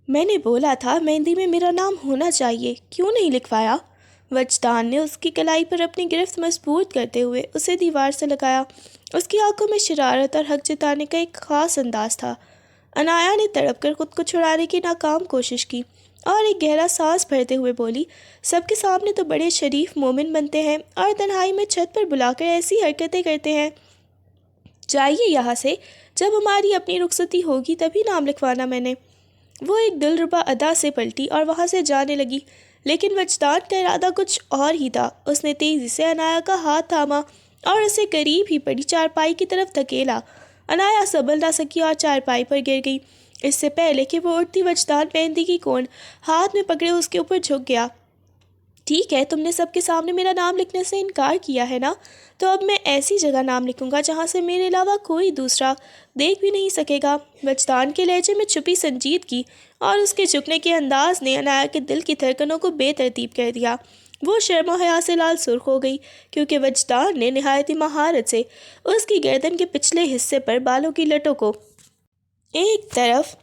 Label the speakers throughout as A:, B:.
A: میں نے بولا تھا مہندی میں میرا نام ہونا چاہیے، کیوں نہیں لکھوایا؟ وجدان نے اس کی کلائی پر اپنی گرفت مضبوط کرتے ہوئے اسے دیوار سے لگایا۔ اس کی آنکھوں میں شرارت اور حق جتانے کا ایک خاص انداز تھا۔ انایا نے تڑپ کر خود کو چھڑانے کی ناکام کوشش کی اور ایک گہرا سانس بھرتے ہوئے بولی، سب کے سامنے تو بڑے شریف مومن بنتے ہیں اور تنہائی میں چھت پر بلا کر ایسی حرکتیں کرتے ہیں۔ جائیے یہاں سے، جب ہماری اپنی رخصتی ہوگی تبھی نام لکھوانا میں نے۔ وہ ایک دلربا ادا سے پلٹی اور وہاں سے جانے لگی، لیکن وجدان کا ارادہ کچھ اور ہی تھا۔ اس نے تیزی سے انایا کا ہاتھ تھاما اور اسے قریب ہی پڑی چارپائی کی طرف دھکیلا۔ انایا سنبھل نہ سکی اور چارپائی پر گر گئی۔ اس سے پہلے کہ وہ اٹھتی، وجدان مہندی کی کون ہاتھ میں پکڑے اس کے اوپر جھک گیا۔ ٹھیک ہے، تم نے سب کے سامنے میرا نام لکھنے سے انکار کیا ہے نا، تو اب میں ایسی جگہ نام لکھوں گا جہاں سے میرے علاوہ کوئی دوسرا دیکھ بھی نہیں سکے گا۔ وجدان کے لہجے میں چھپی سنجیدگی اور اس کے جھکنے کے انداز نے انایا کے دل کی دھڑکنوں کو بے ترتیب کر دیا۔ وہ شرم و حیا سے لال سرخ ہو گئی، کیونکہ وجدان نے نہایت ہی مہارت سے اس کی گردن کے پچھلے حصے پر بالوں کی لٹوں کو ایک طرف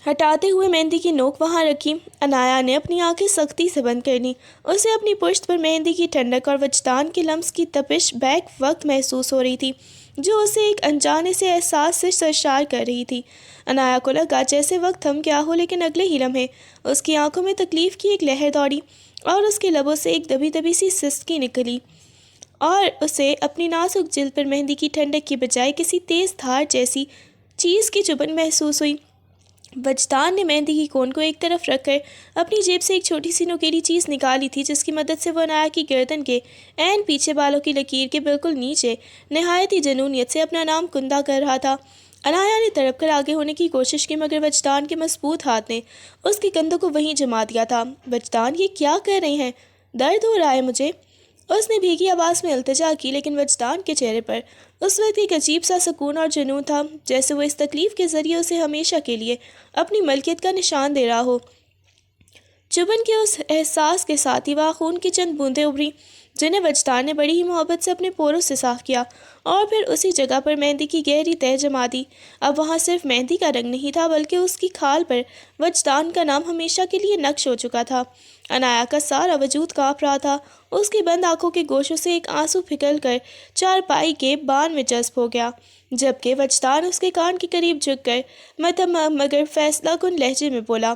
A: ہٹاتے ہوئے مہندی کی نوک وہاں رکھی۔ انایا نے اپنی آنکھیں سختی سے بند کر لیں۔ اسے اپنی پشت پر مہندی کی ٹھنڈک اور وجدان کے لمس کی تپش بیک وقت محسوس ہو رہی تھی، جو اسے ایک انجانے سے احساس سے سرشار کر رہی تھی۔ انایا کو لگا جیسے وقت تھم گیا ہو، لیکن اگلے ہی لمحے اس کی آنکھوں میں تکلیف کی ایک لہر دوڑی اور اس کے لبوں سے ایک دبی دبی سی سسکی نکلی، اور اسے اپنی نازک جلد پر مہندی کی ٹھنڈک کی بجائے کسی تیز دھار جیسی چیز کی چبھن محسوس ہوئی۔ وجدان نے مہندی کی کون کو ایک طرف رکھ کر اپنی جیب سے ایک چھوٹی سی نوکیلی چیز نکالی تھی، جس کی مدد سے وہ انایا کی گردن کے عین پیچھے بالوں کی لکیر کے بالکل نیچے نہایت ہی جنونیت سے اپنا نام کندہ کر رہا تھا۔ انایا نے تڑپ کر آگے ہونے کی کوشش کی، مگر وجدان کے مضبوط ہاتھ نے اس کے کندھوں کو وہیں جما دیا تھا۔ وجدان، یہ کیا کر رہے ہیں؟ درد ہو رہا ہے مجھے، اس نے بھیگی آواز میں التجا کی، لیکن وجدان کے چہرے پر اس وقت ایک عجیب سا سکون اور جنون تھا، جیسے وہ اس تکلیف کے ذریعے اسے ہمیشہ کے لیے اپنی ملکیت کا نشان دے رہا ہو۔ چبھن کے اس احساس کے ساتھ ہی وہاں خون کی چند بوندیں ابھری، جنہیں وجدان نے بڑی ہی محبت سے اپنے پوروں سے صاف کیا اور پھر اسی جگہ پر مہندی کی گہری تہ جما دی۔ اب وہاں صرف مہندی کا رنگ نہیں تھا، بلکہ اس کی کھال پر وجدان کا نام ہمیشہ کے لیے نقش ہو چکا تھا۔ انایا کا سارا وجود کانپ رہا تھا۔ اس کی بند آنکھوں کے گوشوں سے ایک آنسو پھکل کر چارپائی کے بان میں جذب ہو گیا، جبکہ وجدان اس کے کان کے قریب جھک کر مدھم مگر فیصلہ کن لہجے میں بولا،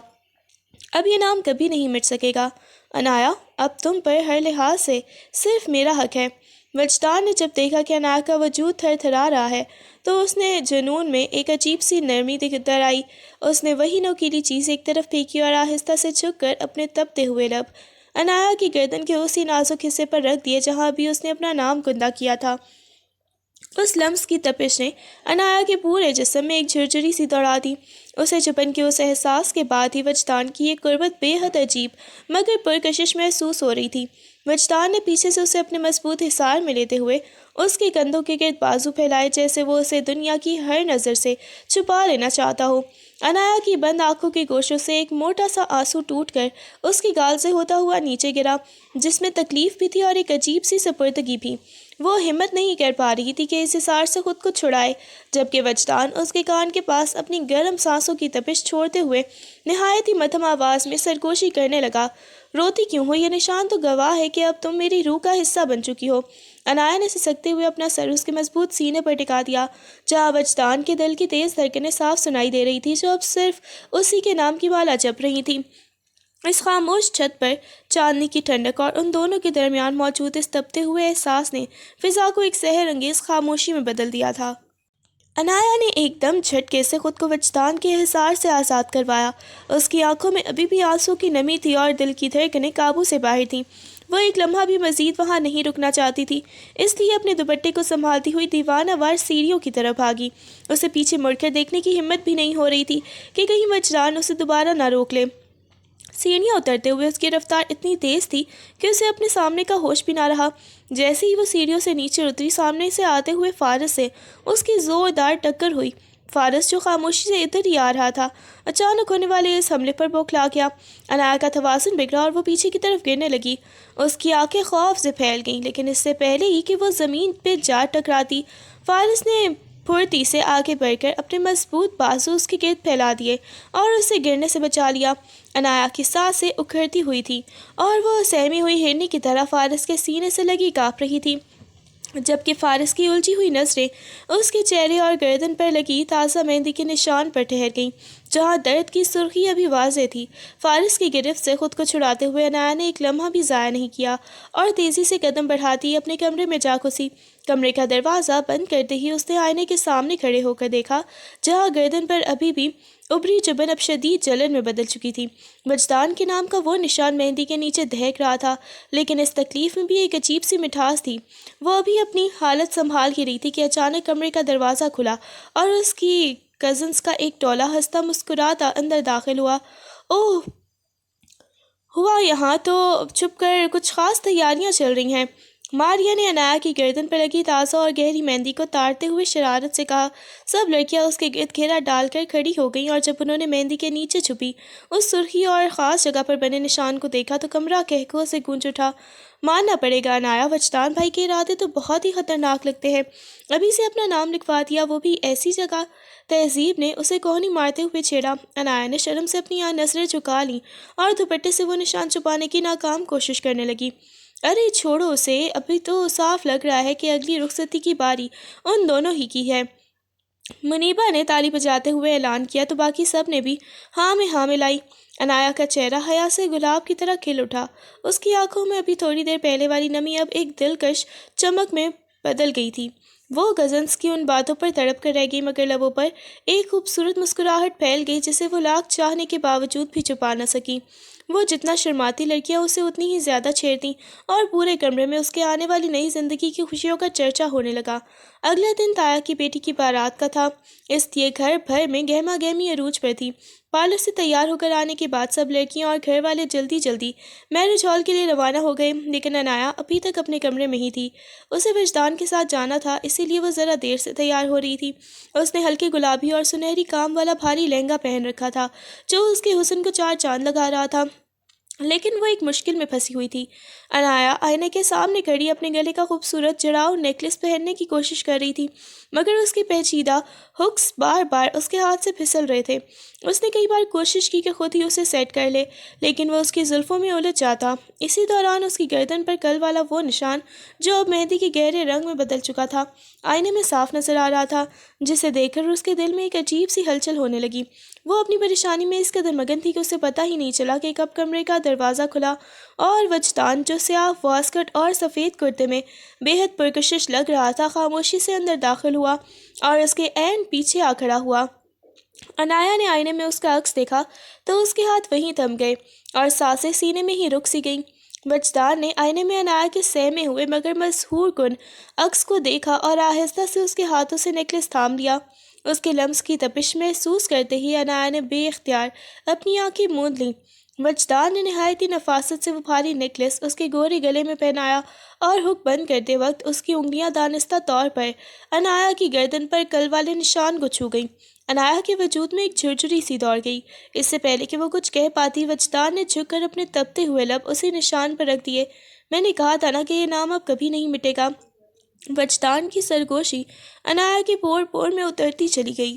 A: اب یہ نام کبھی نہیں مٹ سکے گا۔ انایا، اب تم پر ہر لحاظ سے صرف میرا حق ہے۔ وجدان نے جب دیکھا کہ انایا کا وجود تھر تھرا رہا ہے تو اس نے جنون میں ایک عجیب سی نرمی درائی۔ اس نے وہی نوکیلی چیز ایک طرف پھینکی اور آہستہ سے جھک کر اپنے تپتے ہوئے لب انایا کی گردن کے اسی نازک حصے پر رکھ دیے جہاں ابھی اس نے اپنا نام کندہ کیا تھا۔ اس لمس کی تپش نے انایا کے پورے جسم میں ایک جھرجھری سی دوڑا دی۔ اسے چبھن کے اس احساس کے بعد ہی وجدان کی یہ قربت بے حد عجیب مگر پرکشش محسوس ہو رہی تھی۔ وجدان نے پیچھے سے اسے اپنے مضبوط حصار میں لیتے ہوئے اس کے کندھوں کے گرد بازو پھیلائے، جیسے وہ اسے دنیا کی ہر نظر سے چھپا لینا چاہتا ہو۔ انایا کی بند آنکھوں کے گوشوں سے ایک موٹا سا آنسو ٹوٹ کر اس کی گال سے ہوتا ہوا نیچے گرا، جس میں تکلیف بھی تھی اور ایک عجیب سی سپردگی بھی۔ وہ ہمت نہیں کر پا رہی تھی کہ اس حصار سے خود کو چھڑائے، جبکہ وجدان اس کے کان کے پاس اپنی گرم سانسوں کی تپش چھوڑتے ہوئے نہایت ہی مدھم آواز میں سرگوشی کرنے لگا، روتی کیوں ہو؟ یہ نشان تو گواہ ہے کہ اب تم میری روح کا حصہ بن چکی ہو۔ انایا نے سسکتے ہوئے اپنا سر اس کے مضبوط سینے پر ٹکا دیا، جہاں وجدان کے دل کی تیز دھڑکنیں صاف سنائی دے رہی تھی، جو اب صرف اسی کے نام کی مالا جپ رہی تھی۔ اس خاموش چھت پر چاندنی کی ٹھنڈک اور ان دونوں کے درمیان موجود اس تپتے ہوئے احساس نے فضا کو ایک سحر انگیز خاموشی میں بدل دیا تھا۔ انایا نے ایک دم جھٹکے سے خود کو وجدان کے حصار سے آزاد کروایا۔ اس کی آنکھوں میں ابھی بھی آنسو کی نمی تھی اور دل کی دھڑکنیں قابو سے باہر تھیں۔ وہ ایک لمحہ بھی مزید وہاں نہیں رکنا چاہتی تھی، اس لیے اپنے دوپٹے کو سنبھالتی ہوئی دیوانہ وار سیڑھیوں کی طرف بھاگی۔ اسے پیچھے مڑ کر دیکھنے کی ہمت بھی نہیں ہو رہی تھی کہ کہیں وجدان اسے دوبارہ نہ روک لے۔ سیڑھیاں اترتے ہوئے اس کی رفتار اتنی تیز تھی کہ اسے اپنے سامنے کا ہوش بھی نہ رہا۔ جیسے ہی وہ سیڑھیوں سے نیچے اتری، سامنے سے آتے ہوئے فارس سے اس کی زوردار ٹکر ہوئی۔ فارس، جو خاموشی سے ادھر ہی آ رہا تھا، اچانک ہونے والے اس حملے پر بوکھلا گیا۔ انایا کا توازن بگڑا اور وہ پیچھے کی طرف گرنے لگی۔ اس کی آنکھیں خوف سے پھیل گئیں، لیکن اس سے پہلے ہی کہ وہ زمین پہ جا ٹکراتی، فارس نے پھرتی سے آگے بڑھ کر اپنے مضبوط بازو اس کے گرد پھیلا دیے اور اسے گرنے سے بچا لیا۔ عنایا کی سانسیں اکھڑتی ہوئی تھی اور وہ سہمی ہوئی ہرنی کی طرح فارس کے سینے سے لگی کانپ رہی تھی، جبکہ فارس کی الجھی ہوئی نظریں اس کے چہرے اور گردن پر لگی تازہ مہندی کے نشان پر ٹھہر گئیں، جہاں درد کی سرخی ابھی واضح تھی۔ فارس کی گرفت سے خود کو چھڑاتے ہوئے عنایا نے ایک لمحہ بھی ضائع نہیں کیا اور تیزی سے قدم بڑھاتی اپنے کمرے میں جا گھسی۔ کمرے کا دروازہ بند کرتے ہی اس نے آئینے کے سامنے کھڑے ہو کر دیکھا، جہاں گردن پر ابھی بھی ابری جبن اب شدید جلن میں بدل چکی تھی۔ وجدان کے نام کا وہ نشان مہندی کے نیچے دہک رہا تھا، لیکن اس تکلیف میں بھی ایک عجیب سی مٹھاس تھی۔ وہ ابھی اپنی حالت سنبھال ہی رہی تھی کہ اچانک کمرے کا دروازہ کھلا اور اس کی کزنز کا ایک ٹولا ہنستا مسکراتا اندر داخل ہوا۔ اوہ، ہوا یہاں تو چھپ کر کچھ خاص تیاریاں چل رہی ہیں، ماریا نے عنایا کی گردن پر لگی تازہ اور گہری مہندی کو تارتے ہوئے شرارت سے کہا۔ سب لڑکیاں اس کے گرد گھیرا ڈال کر کھڑی ہو گئیں اور جب انہوں نے مہندی کے نیچے چھپی اس سرخی اور خاص جگہ پر بنے نشان کو دیکھا تو کمرہ قہقہوں سے گونج اٹھا۔ ماننا پڑے گا عنایا، وجدان بھائی کے ارادے تو بہت ہی خطرناک لگتے ہیں، ابھی سے اپنا نام لکھوا دیا، وہ بھی ایسی جگہ۔ تہذیب نے اسے کوہنی مارتے ہوئے چھیڑا۔ عنایا نے شرم سے اپنی نظریں جھکا لیں اور دوپٹے سے وہ نشان چھپانے کی ناکام کوشش کرنے لگی۔ ارے چھوڑو اسے، ابھی تو صاف لگ رہا ہے کہ اگلی رخصتی کی باری ان دونوں ہی کی ہے۔ منیبا نے تالی بجاتے ہوئے اعلان کیا تو باقی سب نے بھی ہاں میں ہاں ملائی۔ عنایا کا چہرہ حیا سے گلاب کی طرح کھل اٹھا، اس کی آنکھوں میں ابھی تھوڑی دیر پہلے والی نمی اب ایک دلکش چمک میں بدل گئی تھی۔ وہ کزنس کی ان باتوں پر تڑپ کر رہ گئی، مگر لبوں پر ایک خوبصورت مسکراہٹ پھیل گئی جسے وہ لاکھ چاہنے کے باوجود بھی چھپا نہ سکی۔ وہ جتنا شرماتی لڑکیاں اسے اتنی ہی زیادہ چھیڑتیں اور پورے کمرے میں اس کے آنے والی نئی زندگی کی خوشیوں کا چرچا ہونے لگا۔ اگلے دن تایا کی بیٹی کی بارات کا تھا، اس لیے گھر بھر میں گہما گہمی عروج پر تھی۔ پارلر سے تیار ہو کر آنے کے بعد سب لڑکیاں اور گھر والے جلدی جلدی میرج ہال کے لیے روانہ ہو گئے، لیکن عنایا ابھی تک اپنے کمرے میں ہی تھی۔ اسے وجدان کے ساتھ جانا تھا، اسی لیے وہ ذرا دیر سے تیار ہو رہی تھی۔ اس نے ہلکے گلابی اور سنہری کام والا بھاری لہنگا پہن رکھا تھا جو اس کے حسن کو چار چاند لگا رہا تھا، لیکن وہ ایک مشکل میں پھنسی ہوئی تھی۔ عنایا آئینے کے سامنے کھڑی اپنے گلے کا خوبصورت جڑاؤ نیکلس پہننے کی کوشش کر رہی تھی، مگر اس کے پیچیدہ ہکس بار بار اس کے ہاتھ سے پھسل رہے تھے۔ اس نے کئی بار کوشش کی کہ خود ہی اسے سیٹ کر لے، لیکن وہ اس کی زلفوں میں الجھ جاتا۔ اسی دوران اس کی گردن پر کل والا وہ نشان جو اب مہندی کے گہرے رنگ میں بدل چکا تھا آئینے میں صاف نظر آ رہا تھا، جسے دیکھ کر اس کے دل میں ایک عجیب سی ہلچل ہونے لگی۔ وہ اپنی پریشانی میں اس قدر مگن تھی کہ اسے پتہ ہی نہیں چلا کہ کب کمرے کا دروازہ کھلا اور وجدان جو سیاہ واسکٹ اور سفید کرتے میں بے حد پرکشش لگ رہا تھا خاموشی سے اندر داخل ہوا اور اس کے عین پیچھے آ کھڑا ہوا۔ عنایا نے آئینے میں اس کا عکس دیکھا تو اس کے ہاتھ وہیں تھم گئے اور سانسیں سینے میں ہی رک سی گئیں۔ وجدان نے آئینے میں عنایا کے سہمے ہوئے مگر مسحور کن عکس کو دیکھا اور آہستہ سے اس کے ہاتھوں سے نیکلس تھام لیا۔ اس کے لمس کی تپش محسوس کرتے ہی عنایا نے بے اختیار اپنی آنکھیں موند لیں۔ وجدان نے نہایت ہی نفاست سے وہ بھاری نیکلس اس کے گورے گلے میں پہنایا اور ہک بند کرتے وقت اس کی انگلیاں دانستہ طور پر عنایا کی گردن پر کل والے نشان کو چھو گئیں۔ عنایا کے وجود میں ایک جھرجھری سی دوڑ گئی۔ اس سے پہلے کہ وہ کچھ کہہ پاتی وجدان نے جھک کر اپنے تپتے ہوئے لب اسی نشان پر رکھ دیے۔ میں نے کہا تھا نا کہ یہ نام اب کبھی نہیں مٹے گا۔ وجدان کی سرگوشی عنایا کے پور پور میں اترتی چلی گئی۔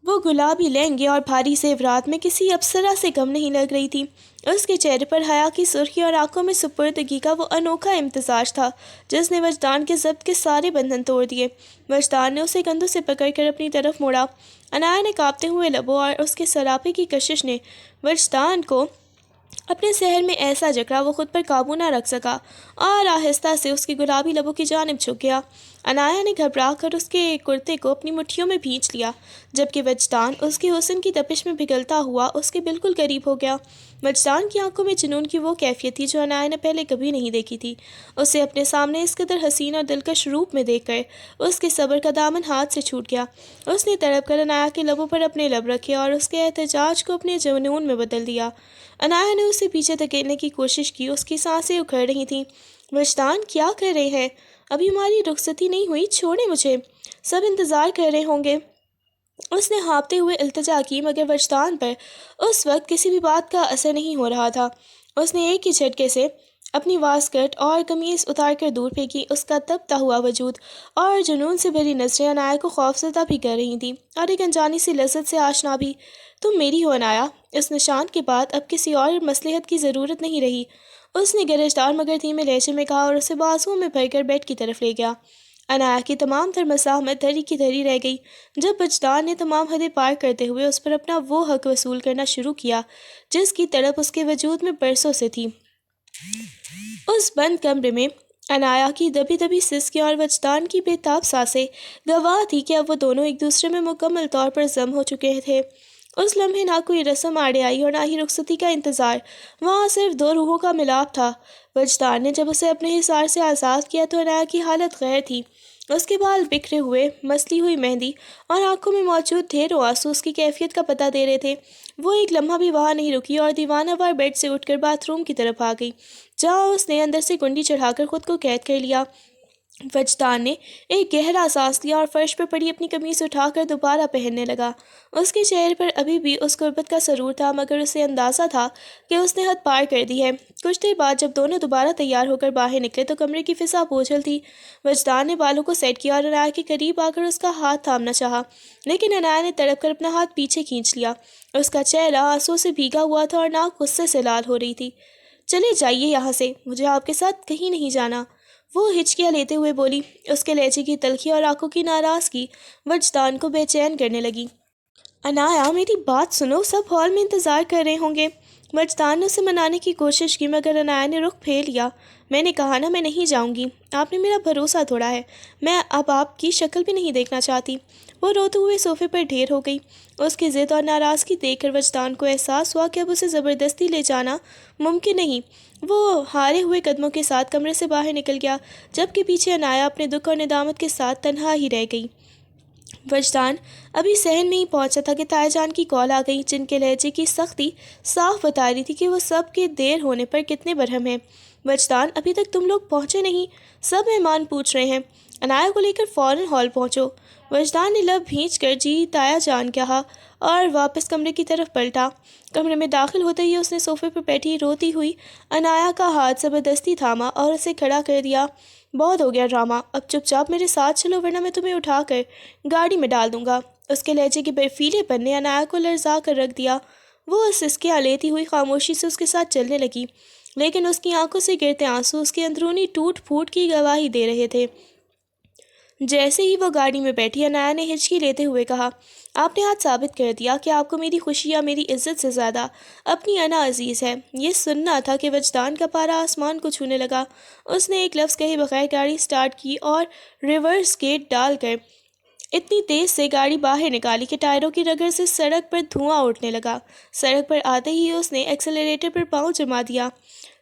A: وہ گلابی لہنگے اور بھاری زیورات میں کسی اپسرا سے کم نہیں لگ رہی تھی۔ اس کے چہرے پر حیا کی سرخی اور آنکھوں میں سپردگی کا وہ انوکھا امتزاج تھا جس نے وجدان کے ضبط کے سارے بندھن توڑ دیے۔ وجدان نے اسے کندھوں سے پکڑ کر اپنی طرف موڑا۔ عنایا نے کانپتے ہوئے لبوں اور اس کے سراپے کی کشش نے وجدان کو اپنے صحن میں ایسا جکڑا وہ خود پر قابو نہ رکھ سکا اور آہستہ سے اس کے گلابی لبوں کی جانب جھک گیا۔ عنایا نے گھبرا کر اس کے کرتے کو اپنی مٹھیوں میں بھینچ لیا، جبکہ وجدان اس کے حسن کی تپش میں پگھلتا ہوا اس کے بالکل قریب ہو گیا۔ وجدان کی آنکھوں میں جنون کی وہ کیفیت تھی جو عنایا نے پہلے کبھی نہیں دیکھی تھی۔ اسے اپنے سامنے اس قدر حسین اور دلکش روپ میں دیکھ کر اس کے صبر کا دامن ہاتھ سے چھوٹ گیا۔ اس نے تڑپ کر عنایا کے لبوں پر اپنے لب رکھے اور اس کے احتجاج کو اپنے جنون میں بدل دیا۔ عنایا نے اسے پیچھے دھکیلنے کی کوشش کی، اس کی سانسیں اکھڑ رہی تھیں۔ وجدان کیا کر رہے ہیں؟ ابھی ہماری رخصتی نہیں ہوئی، چھوڑیں مجھے، سب انتظار کر رہے ہوں گے۔ اس نے ہانپتے ہوئے التجا کی، مگر وجدان پر اس وقت کسی بھی بات کا اثر نہیں ہو رہا تھا۔ اس نے ایک ہی جھٹکے سے اپنی واسکٹ اور قمیض اتار کر دور پھینکی۔ اس کا تبتا ہوا وجود اور جنون سے بھری نظریں عنایا کو خوفزدہ بھی کر رہی تھیں، اور ایک انجانی سی لذت سے آشنا بھی۔ تم میری ہو عنایا۔ اس نشان کے بعد اب کسی اور مصلحت کی ضرورت نہیں رہی، اس نے گرجدار مگر دھیمے لہجے میں کہا، اور اسے بازوؤں میں بھر کر بیڈ کی طرف لے گیا۔ عنایا کی تمام تر مزاحمت دھری کی دھری رہ گئی جب وجدان نے تمام حدیں پار کرتے ہوئے اس پر اپنا وہ حق وصول کرنا شروع کیا جس کی تڑپ اس کے وجود میں برسوں سے تھی۔ اس بند کمرے میں عنایا کی دبی دبی سسکیاں اور وجدان کی بے تاب سانسیں گواہ تھی کہ اب وہ دونوں ایک دوسرے میں مکمل طور پر ضم ہو چکے تھے۔ اس لمحے نہ کوئی رسم آڑے آئی اور نہ ہی رخصتی کا انتظار، وہاں صرف دو روحوں کا ملاپ تھا۔ وجدان نے جب اسے اپنے حصار سے آزاد کیا تو عنایا کی حالت غیر تھی۔ اس کے بال بکھرے ہوئے، مسلی ہوئی مہندی اور آنکھوں میں موجود ڈھیروں آنسو اس کی کیفیت کا پتہ دے رہے تھے۔ وہ ایک لمحہ بھی وہاں نہیں رکی اور دیوانہ وار بیڈ سے اٹھ کر باتھ روم کی طرف آ گئی، جہاں اس نے اندر سے کنڈی چڑھا کر خود کو قید کر لیا۔ وجدان نے ایک گہرا سانس لیا اور فرش پر پڑی اپنی قمیض اٹھا کر دوبارہ پہننے لگا۔ اس کے چہرے پر ابھی بھی اس غربت کا سرور تھا، مگر اسے اندازہ تھا کہ اس نے حد پار کر دی ہے۔ کچھ دیر بعد جب دونوں دوبارہ تیار ہو کر باہر نکلے تو کمرے کی فضا بوجھل تھی۔ وجدان نے بالوں کو سیٹ کیا اور عنایا کے قریب آ کر اس کا ہاتھ تھامنا چاہا، لیکن عنایا نے تڑپ کر اپنا ہاتھ پیچھے کھینچ لیا۔ اس کا چہرہ آنسوؤں سے بھیگا ہوا تھا اور ناک غصے سے لال ہو رہی تھی۔ چلے جائیے یہاں سے، مجھے آپ کے ساتھ کہیں نہیں جانا، وہ ہچکیاں لیتے ہوئے بولی۔ اس کے لہجے کی تلخی اور آنکھوں کی ناراضگی وجدان کو بے چین کرنے لگی۔ عنایا میری بات سنو، سب ہال میں انتظار کر رہے ہوں گے۔ وجدان نے اسے منانے کی کوشش کی مگر عنایا نے رخ پھیر لیا۔ میں نے کہا نا میں نہیں جاؤں گی، آپ نے میرا بھروسہ توڑا ہے، میں اب آپ کی شکل بھی نہیں دیکھنا چاہتی۔ وہ روتے ہوئے صوفے پر ڈھیر ہو گئی۔ اس کی ضد اور ناراضگی دیکھ کر وجدان کو احساس ہوا کہ اب اسے زبردستی لے جانا ممکن نہیں۔ وہ ہارے ہوئے قدموں کے ساتھ کمرے سے باہر نکل گیا، جبکہ پیچھے عنایا اپنے دکھ اور ندامت کے ساتھ تنہا ہی رہ گئی۔ وجدان ابھی صحن میں ہی پہنچا تھا کہ تائے جان کی کال آ گئی، جن کے لہجے کی سختی صاف بتا رہی تھی کہ وہ سب کے دیر ہونے پر کتنے برہم ہیں۔ وجدان ابھی تک تم لوگ پہنچے نہیں، سب مہمان پوچھ رہے ہیں، عنایا کو لے کر فوراً ہال پہنچو۔ وجدان نے لب بھینچ کر جی تایا جان کہا اور واپس کمرے کی طرف پلٹا۔ کمرے میں داخل ہوتے ہی اس نے صوفے پر بیٹھی روتی ہوئی عنایا کا ہاتھ زبردستی تھاما اور اسے کھڑا کر دیا۔ بہت ہو گیا ڈرامہ، اب چپ چاپ میرے ساتھ چلو ورنہ میں تمہیں اٹھا کر گاڑی میں ڈال دوں گا۔ اس کے لہجے کے برفیلے پن نے عنایا کو لرزا کر رکھ دیا۔ وہ سسکیاں لیتی ہوئی خاموشی سے اس کے ساتھ چلنے لگی، لیکن اس کی آنکھوں سے گرتے آنسو اس کے اندرونی ٹوٹ پھوٹ کی گواہی دے رہے تھے۔ جیسے ہی وہ گاڑی میں بیٹھی عنایا نے ہچکی لیتے ہوئے کہا، آپ نے آج ثابت کر دیا کہ آپ کو میری خوشی یا میری عزت سے زیادہ اپنی انا عزیز ہے۔ یہ سننا تھا کہ وجدان کا پارا آسمان کو چھونے لگا۔ اس نے ایک لفظ کہے بغیر گاڑی سٹارٹ کی اور ریورس گیٹ ڈال کر اتنی تیز سے گاڑی باہر نکالی کہ ٹائروں کی رگڑ سے سڑک پر دھواں اٹھنے لگا۔ سڑک پر آتے ہی اس نے ایکسلریٹر پر پاؤں جما دیا۔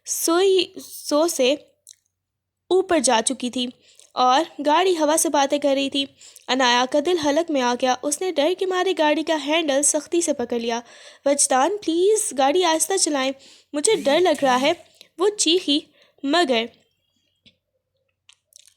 A: سو سے اوپر جا چکی تھی اور گاڑی ہوا سے باتیں کر رہی تھی۔ عنایا کا دل حلق میں آ گیا، اس نے ڈر کے مارے گاڑی کا ہینڈل سختی سے پکڑ لیا۔ وجدان پلیز گاڑی آہستہ چلائیں، مجھے ڈر لگ رہا ہے، وہ چیخی، مگر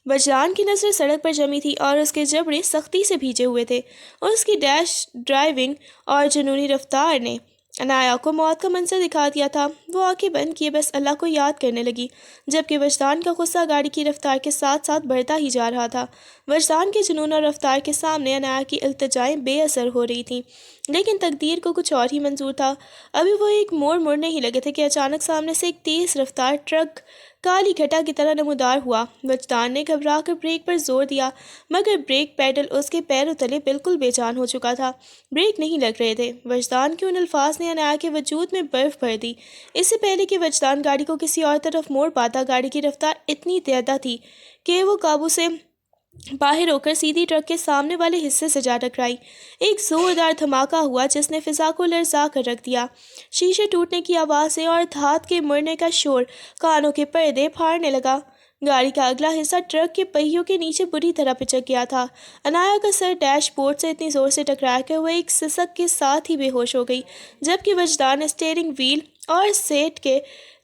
A: وجدان کی نظریں سڑک پر جمی تھی اور اس کے جبڑے سختی سے بھیجے ہوئے تھے۔ اس کی ڈیش ڈرائیونگ اور جنونی رفتار نے عنایا کو موت کا منظر دکھا دیا تھا۔ وہ آنکھیں بند کیے بس اللہ کو یاد کرنے لگی، جبکہ وجدان کا غصہ گاڑی کی رفتار کے ساتھ ساتھ بڑھتا ہی جا رہا تھا۔ وجدان کے جنون اور رفتار کے سامنے عنایا کی التجائیں بے اثر ہو رہی تھیں، لیکن تقدیر کو کچھ اور ہی منظور تھا۔ ابھی وہ ایک موڑ مڑنے ہی لگے تھے کہ اچانک سامنے سے ایک تیز رفتار ٹرک کالی گھٹا کی طرح نمودار ہوا۔ وجدان نے گھبرا کر بریک پر زور دیا، مگر بریک پیڈل اس کے پیروں تلے بالکل بے جان ہو چکا تھا، بریک نہیں لگ رہے تھے۔ وجدان کے ان الفاظ نے عنایا کے وجود میں برف بھر دی۔ اس سے پہلے کہ وجدان گاڑی کو کسی اور طرف موڑ پاتا، گاڑی کی رفتار اتنی زیادہ تھی کہ وہ قابو سے باہر ہو کر سیدھی ٹرک کے سامنے والے حصے سے جا ٹکرائی۔ ایک زوردار دھماکہ ہوا جس نے فضا کو لرزا کر رکھ دیا۔ شیشے ٹوٹنے کی آوازیں اور دھات کے مڑنے کا شور کانوں کے پردے پھاڑنے لگا۔ گاڑی کا اگلا حصہ ٹرک کے پہیوں کے نیچے بری طرح پچک گیا تھا۔ عنایا کا سر ڈیش بورڈ سے اتنی زور سے ٹکرایا کہ وہ ایک سسک کے ساتھ ہی بے ہوش ہو گئی، جبکہ وجدان اسٹیئرنگ وہیل اور سیٹ کے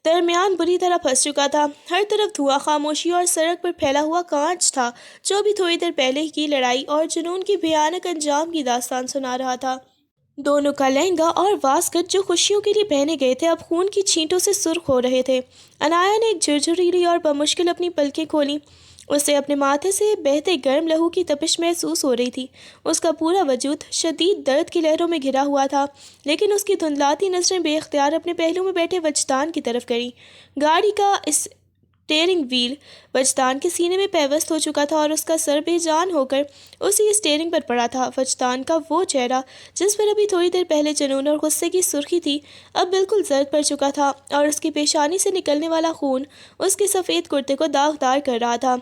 A: درمیان بری طرح پھنس چکا تھا۔ ہر طرف دھواں، خاموشی اور سڑک پر پھیلا ہوا کانچ تھا جو بھی تھوڑی دیر پہلے کی لڑائی اور جنون کی بھیانک انجام کی داستان سنا رہا تھا۔ دونوں کا لہنگا اور واسکٹ جو خوشیوں کے لیے پہنے گئے تھے اب خون کی چھینٹوں سے سرخ ہو رہے تھے۔ انایا نے ایک جھرجھری لی اور بمشکل اپنی پلکیں کھولیں۔ اسے اپنے ماتھے سے بہتے گرم لہو کی تپش محسوس ہو رہی تھی۔ اس کا پورا وجود شدید درد کی لہروں میں گھرا ہوا تھا، لیکن اس کی دھندلاتی نظریں بے اختیار اپنے پہلو میں بیٹھے وجدان کی طرف گئیں۔ گاڑی کا اسٹیئرنگ وہیل وجدان کے سینے میں پیوست ہو چکا تھا اور اس کا سر بے جان ہو کر اسی اسٹیئرنگ پر پڑا تھا۔ وجدان کا وہ چہرہ جس پر ابھی تھوڑی دیر پہلے جنون اور غصے کی سرخی تھی اب بالکل زرد پڑ چکا تھا، اور اس کی پیشانی سے نکلنے والا خون اس کے سفید کرتے کو داغدار کر رہا تھا۔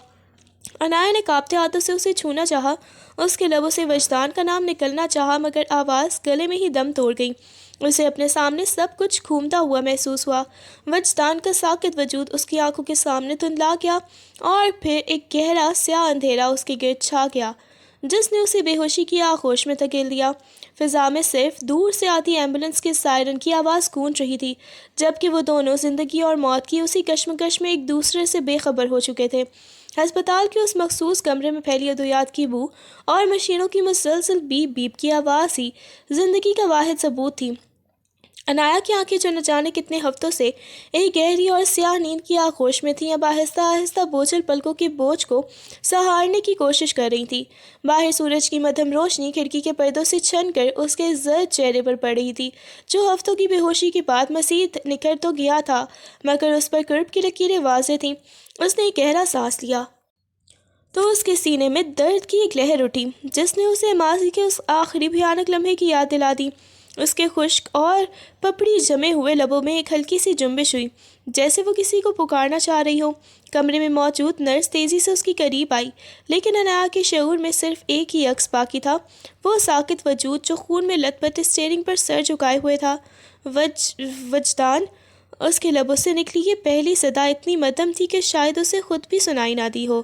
A: انایا نے کانپتے ہاتھوں سے اسے چھونا چاہا، اس کے لبوں سے وجدان کا نام نکلنا چاہا، مگر آواز گلے میں ہی دم توڑ گئی۔ اسے اپنے سامنے سب کچھ گھومتا ہوا محسوس ہوا۔ وجدان کا ساکت وجود اس کی آنکھوں کے سامنے دھندلا گیا اور پھر ایک گہرا سیاہ اندھیرا اس کے گرد چھا گیا جس نے اسے بے ہوشی کی آغوش میں دھکیل دیا۔ فضا میں صرف دور سے آتی ایمبولینس کے سائرن کی آواز گونج رہی تھی، جبکہ وہ دونوں زندگی اور موت کی اسی کشمکش میں ایک دوسرے سے بے خبر ہو چکے تھے۔ ہسپتال کے اس مخصوص کمرے میں پھیلی ادویات کی بو اور مشینوں کی مسلسل بیپ بیپ کی آواز ہی زندگی کا واحد ثبوت تھی۔ انایا کی آنکھیں جو نہ جانے کتنے ہفتوں سے ایک گہری اور سیاہ نیند کی آغوش میں تھیں اب آہستہ آہستہ بوجھل پلکوں کے بوجھ کو سہارنے کی کوشش کر رہی تھیں۔ باہر سورج کی مدھم روشنی کھڑکی کے پردوں سے چھن کر اس کے زرد چہرے پر پڑ رہی تھی، جو ہفتوں کی بے ہوشی کے بعد مزید نکھر تو گیا تھا مگر اس پر کرب کی لکیریں واضح تھیں۔ اس نے ایک گہرا سانس لیا تو اس کے سینے میں درد کی ایک لہر اٹھی جس نے اسے ماضی کے اس آخری بھیانک لمحے کی یاد دلا دی۔ اس کے خشک اور پپڑی جمے ہوئے لبوں میں ایک ہلکی سی جنبش ہوئی، جیسے وہ کسی کو پکارنا چاہ رہی ہو۔ کمرے میں موجود نرس تیزی سے اس کی قریب آئی، لیکن انایا کے شعور میں صرف ایک ہی عکس باقی تھا، وہ ساکت وجود جو خون میں لت پت اسٹیئرنگ پر سر جھکائے ہوئے تھا۔ وجدان۔ اس کے لبوں سے نکلی یہ پہلی صدا اتنی مدھم تھی کہ شاید اسے خود بھی سنائی نہ دی ہو،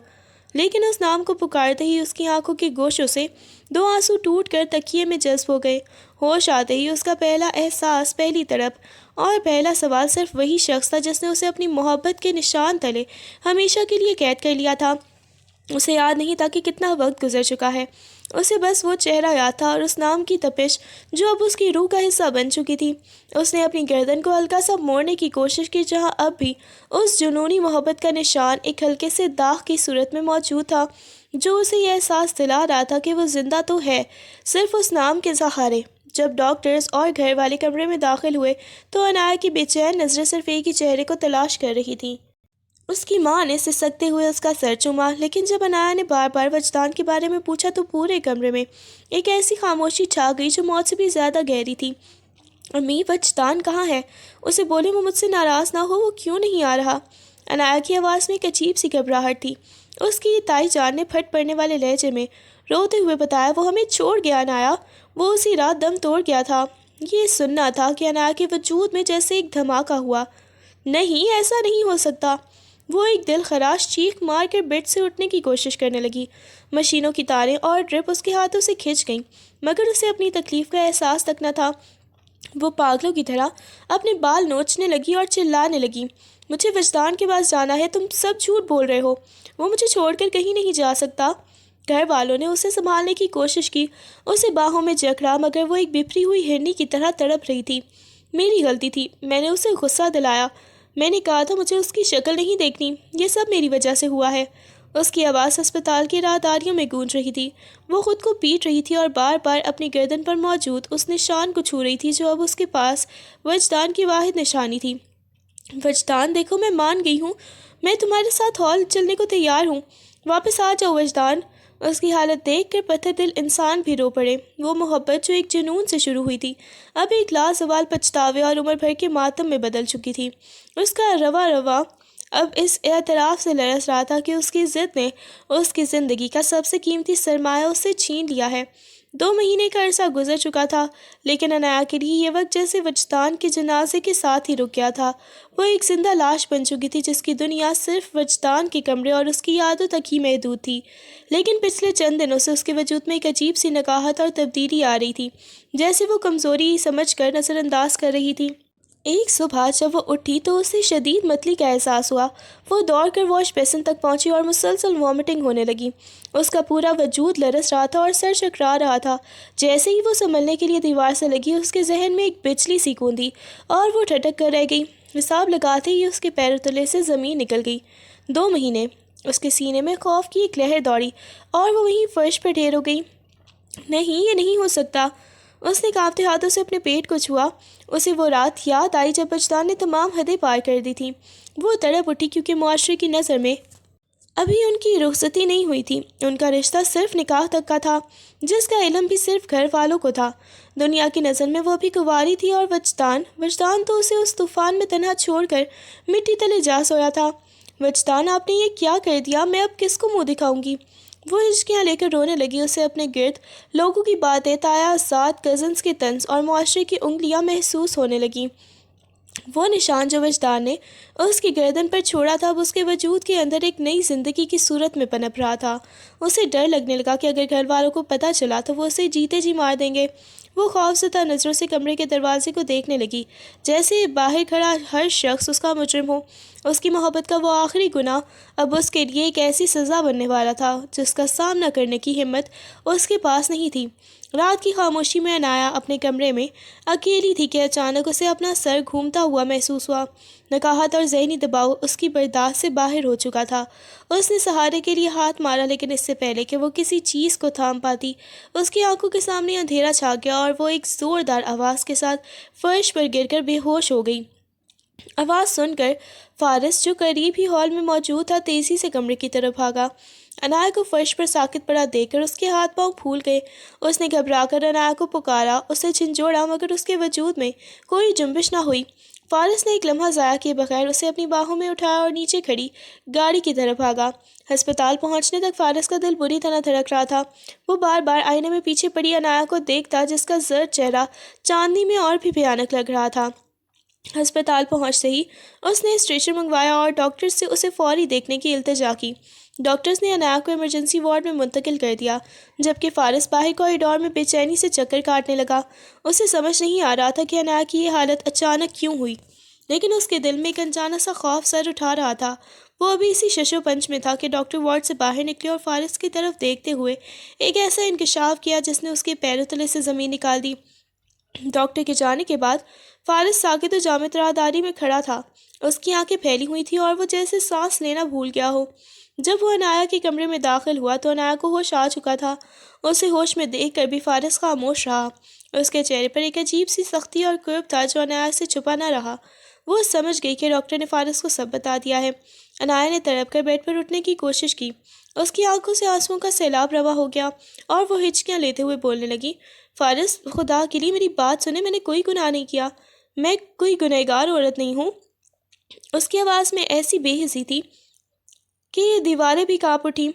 A: لیکن اس نام کو پکارتے ہی اس کی آنکھوں کے گوشوں سے دو آنسو ٹوٹ کر تکیے میں جذب ہو گئے۔ ہوش آتے ہی اس کا پہلا احساس، پہلی تڑپ اور پہلا سوال صرف وہی شخص تھا جس نے اسے اپنی محبت کے نشان تلے ہمیشہ کے لیے قید کر لیا تھا۔ اسے یاد نہیں تھا کہ کتنا وقت گزر چکا ہے، اسے بس وہ چہرہ یاد تھا اور اس نام کی تپش جو اب اس کی روح کا حصہ بن چکی تھی۔ اس نے اپنی گردن کو ہلکا سا موڑنے کی کوشش کی، جہاں اب بھی اس جنونی محبت کا نشان ایک ہلکے سے داغ کی صورت میں موجود تھا، جو اسے یہ احساس دلا رہا تھا کہ وہ زندہ تو ہے، صرف اس نام کے سہارے۔ جب ڈاکٹرز اور گھر والے کمرے میں داخل ہوئے تو انایا کی بے چین نظریں صرف ایک ہی چہرے کو تلاش کر رہی تھیں۔ اس کی ماں نے سسکتے ہوئے اس کا سر چوما، لیکن جب انایا نے بار بار وجدان کے بارے میں پوچھا تو پورے کمرے میں ایک ایسی خاموشی چھا گئی جو موت سے بھی زیادہ گہری تھی۔ امی، وجدان کہاں ہے؟ اسے بولے وہ مجھ سے ناراض نہ ہو، وہ کیوں نہیں آ رہا؟ انایا کی آواز میں ایک عجیب سی گھبراہٹ تھی۔ اس کی تائی جان نے پھٹ پڑنے والے لہجے میں روتے ہوئے بتایا، وہ ہمیں چھوڑ گیا انایا، وہ اسی رات دم توڑ گیا تھا۔ یہ سننا تھا کہ انایا کے وجود میں جیسے ایک دھماکہ ہوا۔ نہیں، ایسا نہیں ہو سکتا۔ وہ ایک دل خراش چیخ مار کر بیڈ سے اٹھنے کی کوشش کرنے لگی۔ مشینوں کی تاریں اور ڈرپ اس کے ہاتھوں سے کھنچ گئیں، مگر اسے اپنی تکلیف کا احساس تک نہ تھا۔ وہ پاگلوں کی طرح اپنے بال نوچنے لگی اور چلانے لگی، مجھے وجدان کے پاس جانا ہے، تم سب جھوٹ بول رہے ہو، وہ مجھے چھوڑ کر کہیں نہیں جا سکتا۔ گھر والوں نے اسے سنبھالنے کی کوشش کی، اسے باہوں میں جکڑا، مگر وہ ایک بپھری ہوئی ہرنی کی طرح تڑپ رہی تھی۔ میری غلطی تھی، میں نے اسے غصہ دلایا، میں نے کہا تھا مجھے اس کی شکل نہیں دیکھنی، یہ سب میری وجہ سے ہوا ہے۔ اس کی آواز ہسپتال کی راہداریوں میں گونج رہی تھی، وہ خود کو پیٹ رہی تھی اور بار بار اپنی گردن پر موجود اس نشان کو چھو رہی تھی جو اب اس کے پاس وجدان کی واحد نشانی تھی۔ وجدان، دیکھو میں مان گئی ہوں، میں تمہارے ساتھ ہال چلنے کو تیار ہوں، واپس آ جاؤ وجدان۔ اس کی حالت دیکھ کر پتھر دل انسان بھی رو پڑے۔ وہ محبت جو ایک جنون سے شروع ہوئی تھی اب ایک لازوال پچھتاوے اور عمر بھر کے ماتم میں بدل چکی تھی۔ اس کا رواں اب اس اعتراف سے لرز رہا تھا کہ اس کی ضد نے اس کی زندگی کا سب سے قیمتی سرمایہ اس سے چھین لیا ہے۔ 2 مہینے کا عرصہ گزر چکا تھا، لیکن انایا کے لیے یہ وقت جیسے وجدان کے جنازے کے ساتھ ہی رک گیا تھا۔ وہ ایک زندہ لاش بن چکی تھی جس کی دنیا صرف وجدان کے کمرے اور اس کی یادوں تک ہی محدود تھی، لیکن پچھلے چند دنوں سے اس کے وجود میں ایک عجیب سی نکاہت اور تبدیلی آ رہی تھی، جیسے وہ کمزوری سمجھ کر نظر انداز کر رہی تھی۔ ایک صبح جب وہ اٹھی تو اسے شدید متلی کا احساس ہوا۔ وہ دوڑ کر واش بیسن تک پہنچی اور مسلسل وامٹنگ ہونے لگی۔ اس کا پورا وجود لرز رہا تھا اور سر چکرا رہا تھا۔ جیسے ہی وہ سنبھلنے کے لیے دیوار سے لگی، اس کے ذہن میں ایک بجلی سی گوندی اور وہ ٹھٹک کر رہ گئی۔ حساب لگاتے ہی اس کے پیروں تلے سے زمین نکل گئی۔ 2 مہینے۔ اس کے سینے میں خوف کی ایک لہر دوڑی اور وہ وہیں فرش پر ڈھیر ہو گئی۔ نہیں، یہ نہیں ہو سکتا۔ اس نے کانپتے ہاتھوں سے اپنے پیٹ کو چھوا۔ اسے وہ رات یاد آئی جب وجدان نے تمام حدیں پار کر دی تھیں۔ وہ تڑپ اٹھی کیونکہ معاشرے کی نظر میں ابھی ان کی رخصتی نہیں ہوئی تھی۔ ان کا رشتہ صرف نکاح تک کا تھا، جس کا علم بھی صرف گھر والوں کو تھا۔ دنیا کی نظر میں وہ ابھی کنواری تھی اور وجدان تو اسے اس طوفان میں تنہا چھوڑ کر مٹی تلے جا سویا تھا۔ وجدان، آپ نے یہ کیا کر دیا؟ میں اب کس کو منہ دکھاؤں گی؟ وہ ہچکیاں لے کر رونے لگی۔ اسے اپنے گرد لوگوں کی باتیں، تایا ذات، کزنز کے طنز اور معاشرے کی انگلیاں محسوس ہونے لگیں۔ وہ نشان جو وجدان نے اس کی گردن پر چھوڑا تھا، اب اس کے وجود کے اندر ایک نئی زندگی کی صورت میں پنپ رہا تھا۔ اسے ڈر لگنے لگا کہ اگر گھر والوں کو پتہ چلا تو وہ اسے جیتے جی مار دیں گے۔ وہ خوفزدہ نظروں سے کمرے کے دروازے کو دیکھنے لگی، جیسے باہر کھڑا ہر شخص اس کا مجرم ہو۔ اس کی محبت کا وہ آخری گناہ اب اس کے لیے ایک ایسی سزا بننے والا تھا جس کا سامنا کرنے کی ہمت اس کے پاس نہیں تھی۔ رات کی خاموشی میں عنایا اپنے کمرے میں اکیلی تھی کہ اچانک اسے اپنا سر گھومتا ہوا محسوس ہوا۔ نکاہت اور ذہنی دباؤ اس کی برداشت سے باہر ہو چکا تھا۔ اس نے سہارے کے لیے ہاتھ مارا، لیکن اس سے پہلے کہ وہ کسی چیز کو تھام پاتی، اس کی آنکھوں کے سامنے اندھیرا چھا گیا اور وہ ایک زوردار آواز کے ساتھ فرش پر گر کر بے ہوش ہو گئی۔ آواز سن کر فارس، جو قریب ہی ہال میں موجود تھا، تیزی سے کمرے کی طرف بھاگا۔ عنایا کو فرش پر ساکت پڑا دیکھ کر اس کے ہاتھ پاؤں پھول گئے۔ اس نے گھبرا کر عنایا کو پکارا، اسے جھنجھوڑا، مگر اس کے وجود میں کوئی جنبش نہ ہوئی۔ فارس نے ایک لمحہ ضائع کیے بغیر اسے اپنی باہوں میں اٹھایا اور نیچے کھڑی گاڑی کی طرف بھاگا۔ ہسپتال پہنچنے تک فارس کا دل بری طرح دھڑک رہا تھا۔ وہ بار بار آئینے میں پیچھے پڑی عنایا کو دیکھتا، جس کا زرد چہرہ چاندنی میں اور بھی بھیانک لگ رہا تھا۔ ہسپتال پہنچتے ہی اس نے اسٹریچر منگوایا اور ڈاکٹر سے اسے فوری دیکھنے کی التجا کی۔ ڈاکٹرز نے عنایا کو ایمرجنسی وارڈ میں منتقل کر دیا، جبکہ فارس باہر کوریڈور میں بے چینی سے چکر کاٹنے لگا۔ اسے سمجھ نہیں آ رہا تھا کہ عنایا کی یہ حالت اچانک کیوں ہوئی، لیکن اس کے دل میں ایک انجانا سا خوف سر اٹھا رہا تھا۔ وہ ابھی اسی شش و پنج میں تھا کہ ڈاکٹر وارڈ سے باہر نکلے اور فارس کی طرف دیکھتے ہوئے ایک ایسا انکشاف کیا جس نے اس کے پیروں تلے سے زمین نکال دی۔ ڈاکٹر کے جانے کے بعد فارس ساکت و جامد راہداری میں کھڑا تھا۔ اس کی آنکھیں پھیلی ہوئی تھیں اور وہ جیسے سانس لینا بھول گیا ہو۔ جب وہ عنایا کے کمرے میں داخل ہوا تو عنایا کو ہوش آ چکا تھا۔ اسے ہوش میں دیکھ کر بھی فارس خاموش رہا۔ اس کے چہرے پر ایک عجیب سی سختی اور کرب تھا جو عنایا سے چھپا نہ رہا۔ وہ سمجھ گئی کہ ڈاکٹر نے فارس کو سب بتا دیا ہے۔ عنایا نے تڑپ کر بیڈ پر اٹھنے کی کوشش کی۔ اس کی آنکھوں سے آنسوؤں کا سیلاب رواں ہو گیا اور وہ ہچکیاں لیتے ہوئے بولنے لگی، فارس، خدا کے لیے میری بات سنیں، میں نے کوئی گناہ نہیں کیا، میں کوئی گنہگار عورت نہیں ہوں۔ اس کی آواز میں ایسی بے حسی تھی کہ یہ دیواریں بھی کانپ اٹھیں۔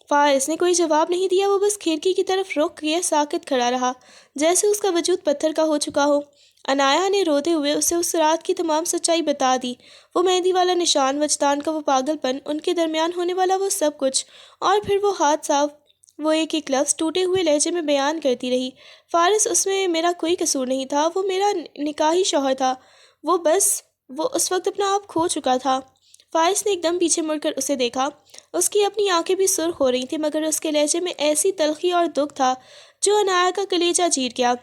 A: فارس نے کوئی جواب نہیں دیا، وہ بس کھڑکی کی طرف رخ کیے ساکت کھڑا رہا، جیسے اس کا وجود پتھر کا ہو چکا ہو۔ عنایا نے روتے ہوئے اسے اس رات کی تمام سچائی بتا دی، وہ مہندی والا نشان، وجدان کا وہ پاگل پن، ان کے درمیان ہونے والا وہ سب کچھ، اور پھر وہ حادثہ۔ وہ ایک ایک لفظ ٹوٹے ہوئے لہجے میں بیان کرتی رہی۔ فارس، اس میں میرا کوئی قصور نہیں تھا، وہ میرا نکاحی شوہر تھا، وہ اس وقت اپنا آپ کھو چکا تھا۔ فارس نے ایک دم پیچھے مڑ کر اسے دیکھا۔ اس کی اپنی آنکھیں بھی سرخ ہو رہی تھیں، مگر اس کے لہجے میں ایسی تلخی اور دکھ تھا جو عنایا کا کلیجہ چیر گیا۔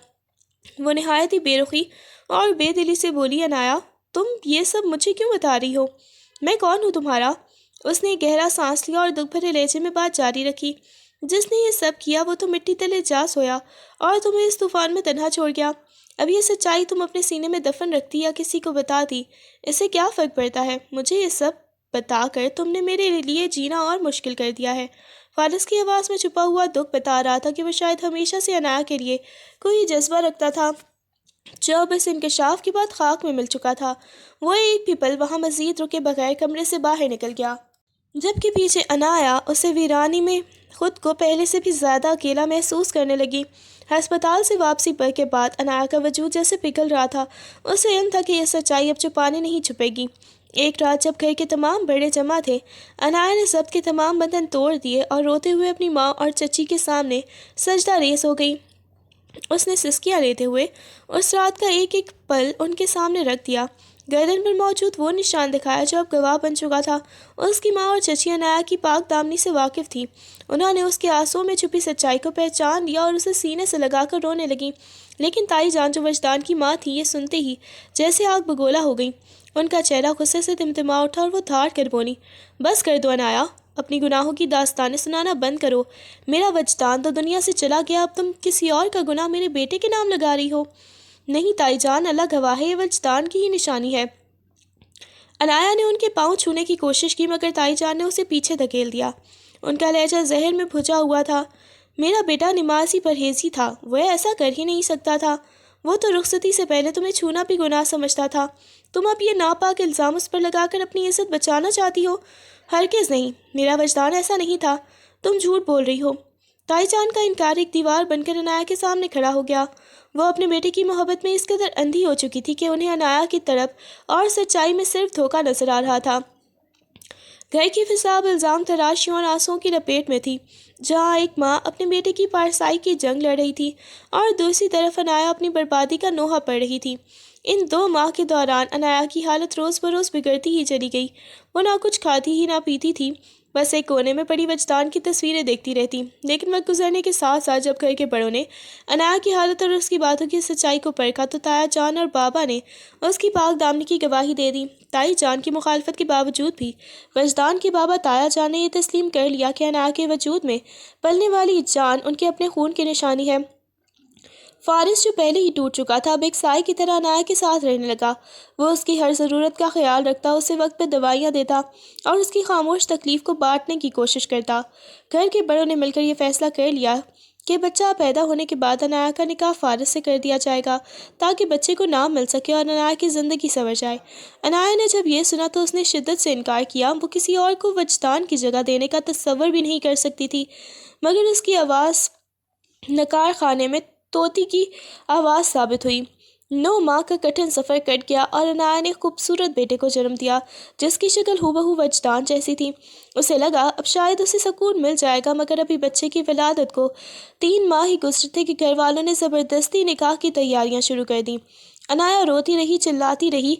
A: وہ نہایت ہی بے رخی اور بے دلی سے بولی، عنایا، تم یہ سب مجھے کیوں بتا رہی ہو؟ میں کون ہوں تمہارا؟ اس نے گہرا سانس لیا اور دکھ بھرے لہجے میں بات جاری رکھی، جس نے یہ سب کیا وہ تو مٹی تلے جا سویا اور تمہیں اس طوفان میں تنہا چھوڑ گیا۔ اب یہ سچائی تم اپنے سینے میں دفن رکھتی یا کسی کو بتاتی، اس سے کیا فرق پڑتا ہے؟ مجھے یہ سب بتا کر تم نے میرے لیے جینا اور مشکل کر دیا ہے۔ فارس کی آواز میں چھپا ہوا دکھ بتا رہا تھا کہ وہ شاید ہمیشہ سے عنایا کے لیے کوئی جذبہ رکھتا تھا جو اب اس انکشاف کے بعد خاک میں مل چکا تھا۔ وہ ایک بھی پل وہاں مزید رکے بغیر کمرے سے باہر نکل گیا، جبکہ پیچھے عنایا اسے ویرانی میں خود کو پہلے سے بھی زیادہ اکیلا محسوس کرنے لگی۔ ہسپتال سے واپسی پر کے بعد عنایا کا وجود جیسے پگھل رہا تھا۔ اسے علم تھا کہ یہ سچائی اب چھپانے نہیں چھپے گی۔ ایک رات جب گھر کے تمام بڑے جمع تھے، عنایا نے ضبط کے تمام بندھن توڑ دیے اور روتے ہوئے اپنی ماں اور چچی کے سامنے سجدہ ریز ہو گئی۔ اس نے سسکیاں لیتے ہوئے اس رات کا ایک ایک پل ان کے سامنے رکھ دیا، گردن پر موجود وہ نشان دکھایا جو اب گواہ بن چکا تھا۔ اس کی ماں اور چچی عنایا کی پاک دامنی سے واقف تھیں، انہوں نے اس کے آنسوؤں میں چھپی سچائی کو پہچان لیا اور اسے سینے سے لگا کر رونے لگیں۔ لیکن تائی جان جو وجدان کی ماں تھی، یہ سنتے ہی جیسے آگ بگولا ہو گئی، ان کا چہرہ غصے سے تمتما اٹھا اور وہ دھاڑ کر بولی، بس کر دو عنایا، اپنی گناہوں کی داستانیں سنانا بند کرو، میرا وجدان تو دنیا سے چلا گیا، اب تم کسی اور کا گناہ میرے بیٹے کے نام لگا رہی ہو۔ نہیں تائی جان، اللہ گواہ ہے، یہ وجدان کی ہی نشانی ہے۔ عنایا نے ان کے پاؤں چھونے کی کوشش کی مگر تائی جان نے اسے پیچھے دھکیل دیا۔ ان کا لہجہ زہر میں بھجا ہوا تھا۔ میرا بیٹا نمازی پرہیزی تھا، وہ ایسا کر ہی نہیں سکتا تھا، وہ تو رخصتی سے پہلے تمہیں چھونا بھی گناہ سمجھتا تھا، تم اب یہ ناپاک الزام اس پر لگا کر اپنی عزت بچانا چاہتی ہو؟ ہرگز نہیں، میرا وجدان ایسا نہیں تھا، تم جھوٹ بول رہی ہو۔ تائی جان کا انکار ایک دیوار بن کر عنایا کے سامنے کھڑا ہو گیا۔ وہ اپنے بیٹے کی محبت میں اس قدر اندھی ہو چکی تھی کہ انہیں عنایا کی طرف اور سچائی میں صرف دھوکہ نظر آ رہا تھا۔ گھر کی فضا اب الزام تراشیوں اور آنسوؤں کی لپیٹ میں تھی، جہاں ایک ماں اپنے بیٹے کی پارسائی کی جنگ لڑ رہی تھی اور دوسری طرف عنایا اپنی بربادی کا نوحہ پڑھ رہی تھی۔ ان 2 ماہ کے دوران عنایا کی حالت روز بروز بگڑتی ہی چلی گئی۔ وہ نہ کچھ کھاتی ہی نہ پیتی تھی، بس ایک کونے میں پڑی وجدان کی تصویریں دیکھتی رہتی۔ لیکن وقت گزرنے کے ساتھ ساتھ جب گھر کے بڑوں نے عنایا کی حالت اور اس کی باتوں کی سچائی کو پرکھا تو تایا جان اور بابا نے اس کی پاک دامنی کی گواہی دے دی۔ تائی جان کی مخالفت کے باوجود بھی وجدان کے بابا تایا جان نے یہ تسلیم کر لیا کہ عنایا کے وجود میں پلنے والی جان ان کے اپنے خون کی نشانی ہے۔ فارس جو پہلے ہی ٹوٹ چکا تھا اب ایک سائے کی طرح عنایا کے ساتھ رہنے لگا۔ وہ اس کی ہر ضرورت کا خیال رکھتا، اسے وقت پہ دوائیاں دیتا اور اس کی خاموش تکلیف کو بانٹنے کی کوشش کرتا۔ گھر کے بڑوں نے مل کر یہ فیصلہ کر لیا کہ بچہ پیدا ہونے کے بعد عنایا کا نکاح فارس سے کر دیا جائے گا تاکہ بچے کو نام مل سکے اور عنایا کی زندگی سنور جائے۔ عنایا نے جب یہ سنا تو اس نے شدت سے انکار کیا، وہ کسی اور کو وجدان کی جگہ دینے کا تصور بھی نہیں کر سکتی تھی، مگر اس کی آواز نکار خانے میں طوطی کی آواز ثابت ہوئی۔ 9 ماہ کا کٹھن سفر کٹ گیا اور عنایا نے خوبصورت بیٹے کو جنم دیا جس کی شکل ہو بہو وجدان جیسی تھی۔ اسے لگا اب شاید اسے سکون مل جائے گا، مگر ابھی بچے کی ولادت کو 3 ماہ ہی گزرے تھے کہ گھر والوں نے زبردستی نکاح کی تیاریاں شروع کر دیں۔ عنایا روتی رہی، چلاتی رہی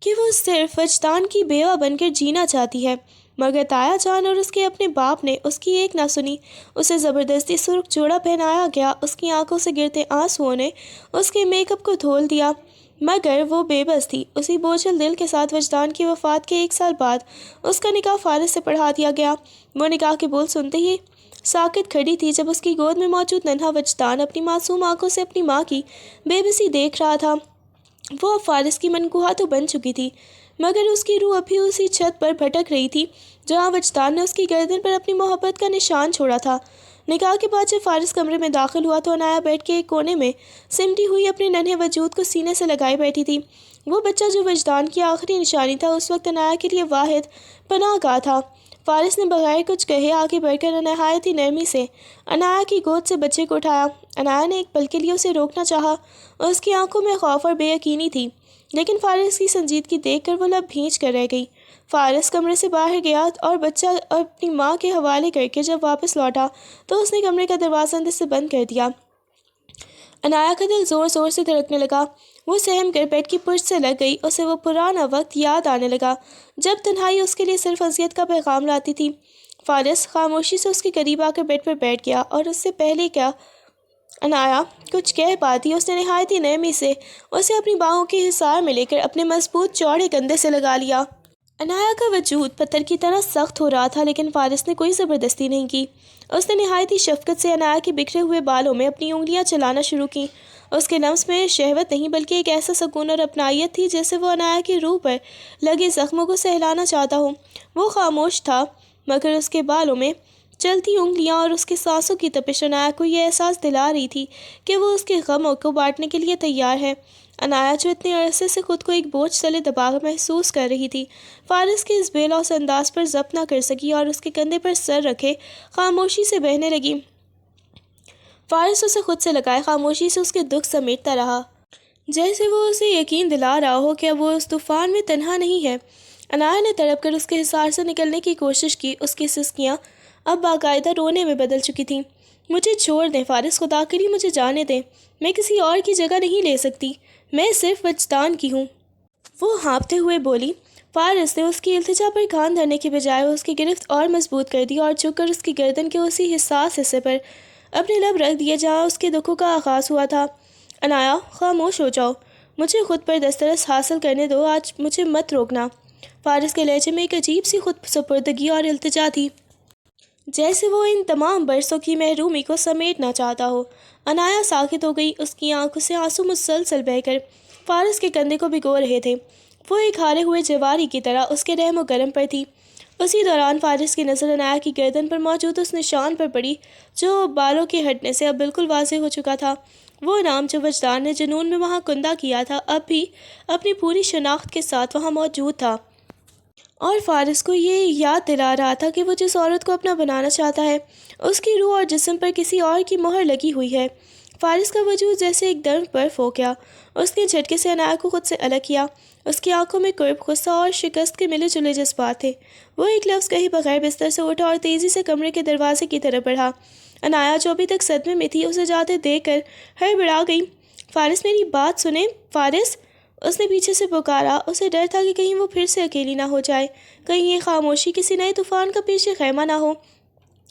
A: کہ وہ صرف وجدان کی بیوہ بن کر جینا چاہتی ہے، مگر تایا جان اور اس کے اپنے باپ نے اس کی ایک نہ سنی۔ اسے زبردستی سرخ جوڑا پہنایا گیا، اس کی آنکھوں سے گرتے آنسوؤں نے اس کے میک اپ کو دھول دیا، مگر وہ بے بس تھی۔ اسی بوجھل دل کے ساتھ وجدان کی وفات کے 1 سال بعد اس کا نکاح فارس سے پڑھا دیا گیا۔ وہ نکاح کے بول سنتے ہی ساکت کھڑی تھی جب اس کی گود میں موجود ننھا وجدان اپنی معصوم آنکھوں سے اپنی ماں کی بے بسی دیکھ رہا تھا۔ وہ اب فارس کی منقوہ تو بن چکی تھی، مگر اس کی روح ابھی اسی چھت پر بھٹک رہی تھی جہاں وجدان نے اس کی گردن پر اپنی محبت کا نشان چھوڑا تھا۔ نکاح کے بعد جب فارس کمرے میں داخل ہوا تو عنایا بیٹھ کے ایک کونے میں سمٹی ہوئی اپنے ننھے وجود کو سینے سے لگائے بیٹھی تھی۔ وہ بچہ جو وجدان کی آخری نشانی تھا اس وقت عنایا کے لیے واحد پناہ گاہ تھا۔ فارس نے بغیر کچھ کہے آگے بڑھ کر نہایت ہی نرمی سے عنایا کی گود سے بچے کو اٹھایا۔ عنایا نے ایک پل کے لیے اسے روکنا چاہا، اس کی آنکھوں میں خوف اور بے یقینی تھی، لیکن فارس کی سنجیدگی دیکھ کر وہ لب بھینچ کر رہ گئی۔ فارس کمرے سے باہر گیا اور بچہ اپنی ماں کے حوالے کر کے جب واپس لوٹا تو اس نے کمرے کا دروازہ اندر سے بند کر دیا۔ عنایا کا دل زور زور سے دھڑکنے لگا، وہ سہم کر بیڈ کی پشت سے لگ گئی، اسے وہ پرانا وقت یاد آنے لگا جب تنہائی اس کے لیے صرف اذیت کا پیغام لاتی تھی۔ فارس خاموشی سے اس کے قریب آ کر بیڈ پر بیٹھ گیا اور اس سے پہلے کیا عنایا کچھ کہہ پاتی اس نے نہایت ہی نرمی سے اسے اپنی باہوں کے حصار میں لے کر اپنے مضبوط چوڑے کندھے سے لگا لیا۔ عنایا کا وجود پتھر کی طرح سخت ہو رہا تھا، لیکن فارس نے کوئی زبردستی نہیں کی۔ اس نے نہایت ہی شفقت سے عنایا کے بکھرے ہوئے بالوں میں اپنی انگلیاں چلانا شروع کیں۔ اس کے لمس میں شہوت نہیں بلکہ ایک ایسا سکون اور اپنائیت تھی جیسے وہ عنایا کی روح پر لگے زخموں کو سہلانا چاہتا ہو۔ وہ خاموش تھا، مگر اس کے بالوں میں چلتی انگلیاں اور اس کے سانسوں کی تپش عنایا کو یہ احساس دلا رہی تھی کہ وہ اس کے غموں کو بانٹنے کے لیے تیار ہے۔ عنایا جو اتنے عرصے سے خود کو ایک بوجھ تلے دبا محسوس کر رہی تھی، فارس کے اس بے لوث انداز پر ضبط نہ کر سکی اور اس کے کندھے پر سر رکھے خاموشی سے بہنے لگی۔ فارس اسے خود سے لگائے خاموشی سے اس کے دکھ سمیٹتا رہا، جیسے وہ اسے یقین دلا رہا ہو کہ اب وہ اس طوفان میں تنہا نہیں ہے۔ عنایا نے تڑپ کر اس کے حصار سے نکلنے کی کوشش کی، اس کی سسکیاں اب باقاعدہ رونے میں بدل چکی تھیں۔ مجھے چھوڑ دیں فارس، خدا کری مجھے جانے دیں، میں کسی اور کی جگہ نہیں لے سکتی، میں صرف وجدان کی ہوں۔ وہ ہانپتے ہوئے بولی۔ فارس نے اس کی التجا پر کان دھرنے کے بجائے اس کی گرفت اور مضبوط کر دی اور جھک کر اس کی گردن کے اسی حساس حصے پر اپنے لب رکھ دیے جہاں اس کے دکھوں کا آغاز ہوا تھا۔ عنایا، خاموش ہو جاؤ، مجھے خود پر دسترس حاصل کرنے دو، آج مجھے مت روکنا۔ فارس کے لہجے میں ایک عجیب سی خود سپردگی اور التجا تھی، جیسے وہ ان تمام برسوں کی محرومی کو سمیٹنا چاہتا ہو۔ عنایا ساکت ہو گئی، اس کی آنکھوں سے آنسو مسلسل بہہ کر فارس کے کندھے کو بھگو رہے تھے۔ وہ ایک ہارے ہوئے جواری کی طرح اس کے رحم و کرم پر تھی۔ اسی دوران فارس کی نظر عنایا کی گردن پر موجود اس نشان پر پڑی جو بالوں کے ہٹنے سے اب بالکل واضح ہو چکا تھا۔ وہ نام جو وجدان نے جنون میں وہاں کندہ کیا تھا اب بھی اپنی پوری شناخت کے ساتھ وہاں موجود تھا، اور فارس کو یہ یاد دلا رہا تھا کہ وہ جس عورت کو اپنا بنانا چاہتا ہے اس کی روح اور جسم پر کسی اور کی مہر لگی ہوئی ہے۔ فارس کا وجود جیسے ایک دم برف ہو گیا، اس نے جھٹکے سے عنایا کو خود سے الگ کیا۔ اس کی آنکھوں میں قرب، غصہ اور شکست کے ملے جلے جذبات تھے۔ وہ ایک لفظ کہے بغیر بستر سے اٹھا اور تیزی سے کمرے کے دروازے کی طرف بڑھا۔ عنایا جو ابھی تک صدمے میں تھی اسے جاتے دیکھ کر ہڑبڑا گئی۔ فارس، میری بات سنیں فارس، اس نے پیچھے سے پکارا۔ اسے ڈر تھا کہ کہیں وہ پھر سے اکیلی نہ ہو جائے، کہیں یہ خاموشی کسی نئے طوفان کا پیش خیمہ نہ ہو۔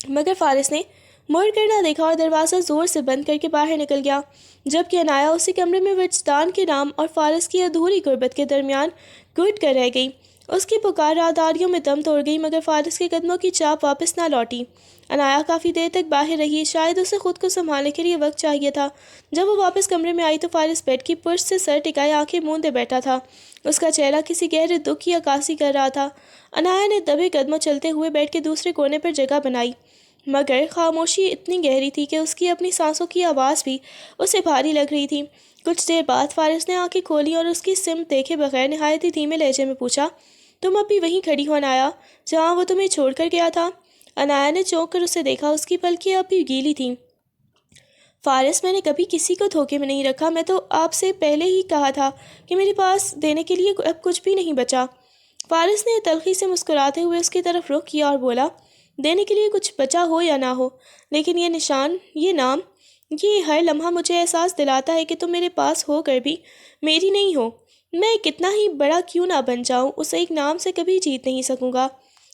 A: مگر فارس نے مڑ کر نہ دیکھا اور دروازہ زور سے بند کر کے باہر نکل گیا، جبکہ عنایا اسی کمرے میں وجدان کے نام اور فارس کی ادھوری غربت کے درمیان گھٹ کر رہ گئی۔ اس کی پکار راداریوں میں دم توڑ گئی، مگر فارس کے قدموں کی چاپ واپس نہ لوٹی۔ عنایا کافی دیر تک باہر رہی، شاید اسے خود کو سنبھالنے کے لیے وقت چاہیے تھا۔ جب وہ واپس کمرے میں آئی تو فارس بیڈ کی پشت سے سر ٹکائے آنکھیں موندے بیٹھا تھا۔ اس کا چہرہ کسی گہرے دکھ کی عکاسی کر رہا تھا۔ عنایا نے دبے قدموں چلتے ہوئے بیڈ کے دوسرے کونے پر جگہ بنائی، مگر خاموشی اتنی گہری تھی کہ اس کی اپنی سانسوں کی آواز بھی اسے بھاری لگ رہی تھی۔ کچھ دیر بعد فارس نے آنکھیں کھولی اور اس کی سمت دیکھے بغیر نہایت ہی دھیمے لہجے میں پوچھا، تم اب بھی وہیں کھڑی ہو عنایا، جہاں وہ تمہیں چھوڑ کر گیا تھا؟ عنایا نے چونک کر اسے دیکھا، اس کی پلکیں اب بھی گیلی تھیں۔ فارس، میں نے کبھی کسی کو دھوکے میں نہیں رکھا، میں تو آپ سے پہلے ہی کہا تھا کہ میرے پاس دینے کے لیے اب کچھ بھی نہیں بچا۔ فارس نے تلخی سے مسکراتے ہوئے اس کی طرف رخ کیا اور بولا، دینے کے لیے کچھ بچا ہو یا نہ ہو، لیکن یہ نشان، یہ نام، یہ ہر لمحہ مجھے احساس دلاتا ہے کہ تم میرے پاس ہو کر بھی میری نہیں ہو۔ میں کتنا ہی بڑا کیوں نہ بن جاؤں، اسے ایک نام سے کبھی جیت نہیں سکوں گا۔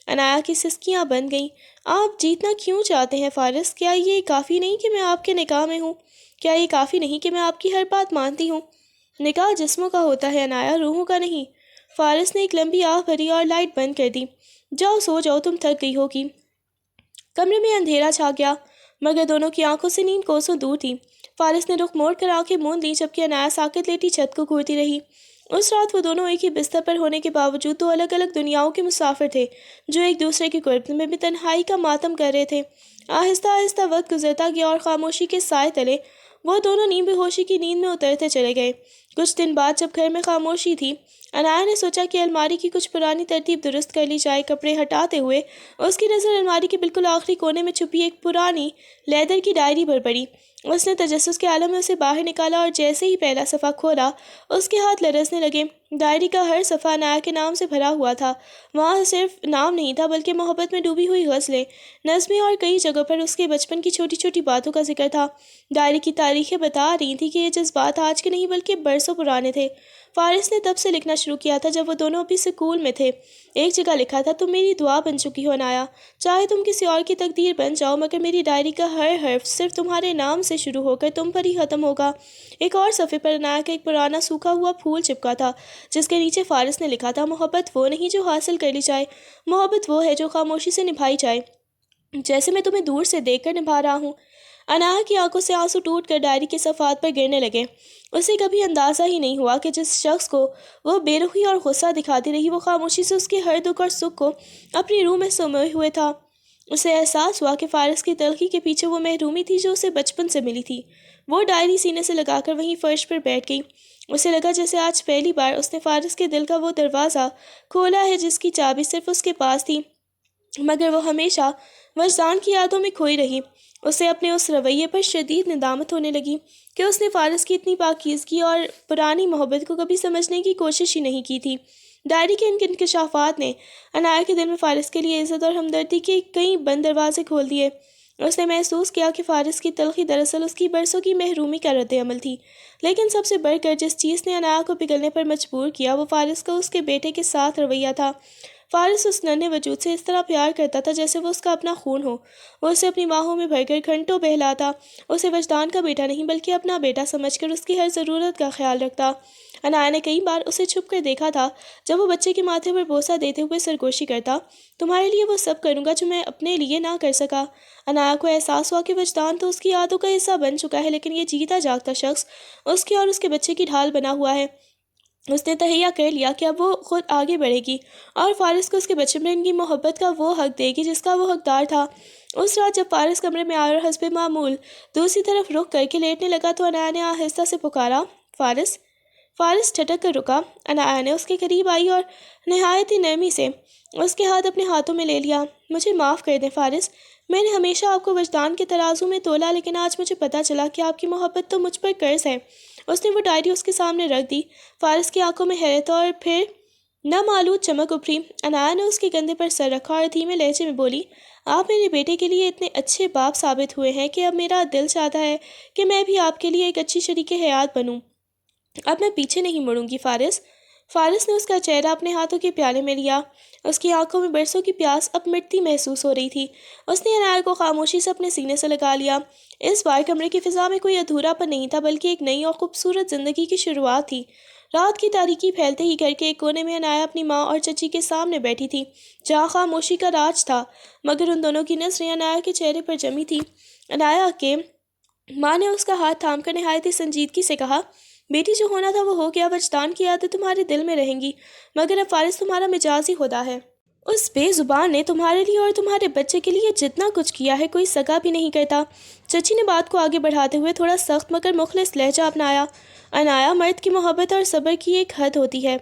A: عنایا کی سسکیاں بن گئیں۔ آپ جیتنا کیوں چاہتے ہیں فارس؟ کیا یہ کافی نہیں کہ میں آپ کے نکاح میں ہوں؟ کیا یہ کافی نہیں کہ میں آپ کی ہر بات مانتی ہوں؟ نکاح جسموں کا ہوتا ہے عنایا، روحوں کا نہیں۔ فارس نے ایک لمبی آہ بھری اور لائٹ بند کر دی۔ جاؤ سو جاؤ، تم تھک گئی ہوگی۔ کمرے میں اندھیرا چھا گیا، مگر دونوں کی آنکھوں سے نیند کوسوں دور تھی۔ فارس نے رخ موڑ کر آنکھیں موند لیں، جبکہ عنایا ساکت لیٹی چھت کو گھورتی رہی۔ اس رات وہ دونوں ایک ہی بستر پر ہونے کے باوجود دو الگ الگ دنیاؤں کے مسافر تھے، جو ایک دوسرے کی غربت میں بھی تنہائی کا ماتم کر رہے تھے۔ آہستہ آہستہ وقت گزرتا گیا اور خاموشی کے سائے تلے وہ دونوں نیم بے ہوشی کی نیند میں اترتے چلے گئے۔ کچھ دن بعد جب گھر میں خاموشی تھی، عنایا نے سوچا کہ الماری کی کچھ پرانی ترتیب درست کر لی جائے۔ کپڑے ہٹاتے ہوئے اس کی نظر الماری کے بالکل آخری کونے میں چھپی ایک پرانی لیدر کی ڈائری پر پڑی۔ اس نے تجسس کے عالم میں اسے باہر نکالا اور جیسے ہی پہلا صفحہ کھولا اس کے ہاتھ لرزنے لگے۔ ڈائری کا ہر صفحہ عنایا کے نام سے بھرا ہوا تھا۔ وہاں صرف نام نہیں تھا بلکہ محبت میں ڈوبی ہوئی غزلیں، نظمیں اور کئی جگہوں پر اس کے بچپن کی چھوٹی چھوٹی باتوں کا ذکر تھا۔ ڈائری کی تاریخیں بتا رہی تھیں کہ یہ جذبات آج کے نہیں بلکہ برسوں پرانے تھے۔ فارس نے تب سے لکھنا شروع کیا تھا جب وہ دونوں ابھی اسکول میں تھے۔ ایک جگہ لکھا تھا، تم میری دعا بن چکی ہو عنایا، چاہے تم کسی اور کی تقدیر بن جاؤ، مگر میری ڈائری کا ہر حرف صرف تمہارے نام سے شروع ہو کر تم پر ہی ختم ہوگا۔ ایک اور صفحے پر عنایا کا ایک پرانا سوکھا ہوا پھول چپکا تھا، جس کے نیچے فارس نے لکھا تھا، محبت وہ نہیں جو حاصل کر لی جائے، محبت وہ ہے جو خاموشی سے نبھائی جائے، جیسے میں تمہیں دور سے دیکھ کر نبھا رہا ہوں۔ عنایا کی آنکھوں سے آنسو ٹوٹ کر ڈائری کے صفحات پر گرنے لگے۔ اسے کبھی اندازہ ہی نہیں ہوا کہ جس شخص کو وہ بے رخی اور غصہ دکھاتی رہی، وہ خاموشی سے اس کے ہر دکھ اور سکھ کو اپنی روح میں سموئے ہوئے تھا۔ اسے احساس ہوا کہ فارس کی تلخی کے پیچھے وہ محرومی تھی جو اسے بچپن سے ملی تھی۔ وہ ڈائری سینے سے لگا کر وہیں فرش پر بیٹھ گئی۔ اسے لگا جیسے آج پہلی بار اس نے فارس کے دل کا وہ دروازہ کھولا ہے جس کی چابی صرف اس کے پاس تھی، مگر وہ ہمیشہ وجدان کی یادوں میں کھوئی رہی۔ اسے اپنے اس رویے پر شدید ندامت ہونے لگی کہ اس نے فارس کی اتنی پاکیزگی اور پرانی محبت کو کبھی سمجھنے کی کوشش ہی نہیں کی تھی۔ ڈائری کے ان انکشافات نے عنایا کے دل میں فارس کے لیے عزت اور ہمدردی کے کئی بند دروازے کھول دیے۔ اس نے محسوس کیا کہ فارس کی تلخی دراصل اس کی برسوں کی محرومی کا رد عمل تھی، لیکن سب سے بڑھ کر جس چیز نے عنایا کو پگھلنے پر مجبور کیا وہ فارس کا اس کے بیٹے کے ساتھ رویہ تھا۔ فارس اس ننھے وجود سے اس طرح پیار کرتا تھا جیسے وہ اس کا اپنا خون ہو۔ وہ اسے اپنی باہوں میں بھر کر گھنٹوں بہلاتا، اسے وجدان کا بیٹا نہیں بلکہ اپنا بیٹا سمجھ کر اس کی ہر ضرورت کا خیال رکھتا۔ عنایا نے کئی بار اسے چھپ کر دیکھا تھا جب وہ بچے کے ماتھے پر بوسہ دیتے ہوئے سرگوشی کرتا، تمہارے لیے وہ سب کروں گا جو میں اپنے لیے نہ کر سکا۔ عنایا کو احساس ہوا کہ وجدان تو اس کی یادوں کا حصہ بن چکا ہے، لیکن یہ جیتا جاگتا شخص اس کے اور اس کے بچے کی ڈھال بنا ہوا ہے۔ اس نے تہیہ کر لیا کہ اب وہ خود آگے بڑھے گی اور فارس کو اس کے بچپن کی محبت کا وہ حق دے گی جس کا وہ حقدار تھا۔ اس رات جب فارس کمرے میں آیا اور حسب معمول دوسری طرف رخ کر کے لیٹنے لگا تو عنایا نے آہستہ سے پکارا، فارس۔ فارس ٹھٹک کر رکا۔ عنایا نے اس کے قریب آئی اور نہایت ہی نرمی سے اس کے ہاتھ اپنے ہاتھوں میں لے لیا۔ مجھے معاف کر دیں فارس، میں نے ہمیشہ آپ کو وجدان کے ترازو میں تولا، لیکن آج مجھے پتہ چلا کہ آپ کی محبت تو مجھ پر قرض ہے۔ اس نے وہ ڈائری اس کے سامنے رکھ دی۔ فارس کی آنکھوں میں حیرت اور پھر نامعلوم چمک ابھری۔ عنایا نے اس کے کندھے پر سر رکھا اور دھیمے لہجے میں بولی، آپ میرے بیٹے کے لیے اتنے اچھے باپ ثابت ہوئے ہیں کہ اب میرا دل چاہتا ہے کہ میں بھی آپ کے لیے ایک اچھی شریک حیات بنوں۔ اب میں پیچھے نہیں مڑوں گی فارس۔ فارس نے اس کا چہرہ اپنے ہاتھوں کے پیالے میں لیا۔ اس کی آنکھوں میں برسوں کی پیاس اب مٹتی محسوس ہو رہی تھی۔ اس نے عنایا کو خاموشی سے اپنے سینے سے لگا لیا۔ اس بار کمرے کی فضا میں کوئی ادھورا پن نہیں تھا بلکہ ایک نئی اور خوبصورت زندگی کی شروعات تھی۔ رات کی تاریکی پھیلتے ہی گھر کے ایک کونے میں عنایا اپنی ماں اور چچی کے سامنے بیٹھی تھی، جہاں خاموشی کا راج تھا، مگر ان دونوں کی نظریں عنایا کے چہرے پر جمی تھی۔ عنایا کے ماں نے اس کا ہاتھ تھام کر نہایت ہی سنجیدگی سے کہا، بیٹی جو ہونا تھا وہ ہو گیا، وجدان کی یادیں تمہارے دل میں رہیں گی، مگر اب فارس تمہارا مجازی خدا ہے۔ اس بے زبان نے تمہارے لیے اور تمہارے بچے کے لیے جتنا کچھ کیا ہے کوئی سگا بھی نہیں کرتا۔ چچی نے بات کو آگے بڑھاتے ہوئے تھوڑا سخت مگر مخلص لہجہ اپنایا۔ عنایا، مرد کی محبت اور صبر کی ایک حد ہوتی ہے۔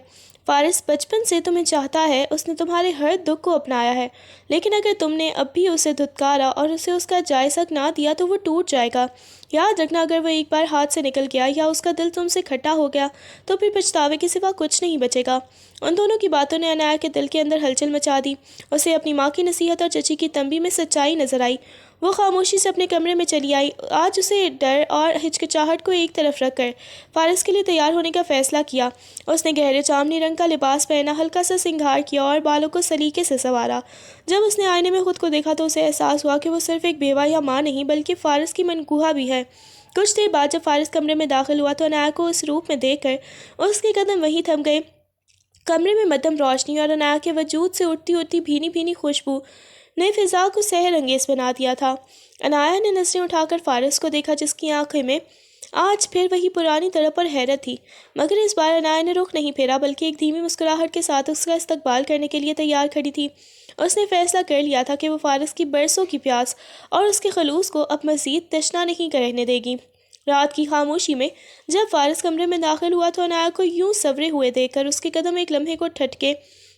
A: فارس بچپن سے تمہیں چاہتا ہے، اس نے تمہارے ہر دکھ کو اپنایا ہے، لیکن اگر تم نے اب بھی اسے دھتکارا اور اسے اس کا جائز حق نہ دیا تو وہ ٹوٹ جائے گا۔ یاد رکھنا، اگر وہ ایک بار ہاتھ سے نکل گیا یا اس کا دل تم سے کھٹا ہو گیا تو پھر پچھتاوے کے سوا کچھ نہیں بچے گا۔ ان دونوں کی باتوں نے عنایا کے دل کے اندر ہلچل مچا دی۔ اسے اپنی ماں کی نصیحت اور چچی کی تنبیہ میں سچائی نظر آئی۔ وہ خاموشی سے اپنے کمرے میں چلی آئی۔ آج اسے ڈر اور ہچکچاہٹ کو ایک طرف رکھ کر فارس کے لیے تیار ہونے کا فیصلہ کیا۔ اس نے گہرے جامنی رنگ کا لباس پہنا، ہلکا سا سنگھار کیا اور بالوں کو سلیقے سے سنوارا۔ جب اس نے آئینے میں خود کو دیکھا تو اسے احساس ہوا کہ وہ صرف ایک بیوہ یا ماں نہیں بلکہ فارس کی منکوہہ بھی ہے۔ کچھ دیر بعد جب فارس کمرے میں داخل ہوا تو عنایا کو اس روپ میں دیکھ کر اس کے قدم وہیں تھم گئے۔ کمرے میں مدھم روشنی اور عنایا کے وجود سے اٹھتی اٹھتی بھینی بھینی خوشبو نے فضا کو سحر انگیز بنا دیا تھا۔ عنایا نے نظریں اٹھا کر فارس کو دیکھا جس کی آنکھوں میں آج پھر وہی پرانی تڑپ اور حیرت تھی، مگر اس بار عنایا نے رخ نہیں پھیرا بلکہ ایک دھیمی مسکراہٹ کے ساتھ اس کا استقبال کرنے کے لیے تیار کھڑی تھی۔ اس نے فیصلہ کر لیا تھا کہ وہ فارس کی برسوں کی پیاس اور اس کے خلوص کو اب مزید تشنا نہیں رہنے دے گی۔ رات کی خاموشی میں جب فارس کمرے میں داخل ہوا تو عنایا کو یوں سنورے ہوئے دیکھ کر اس کے قدم ایک لمحے کو ٹھٹکے،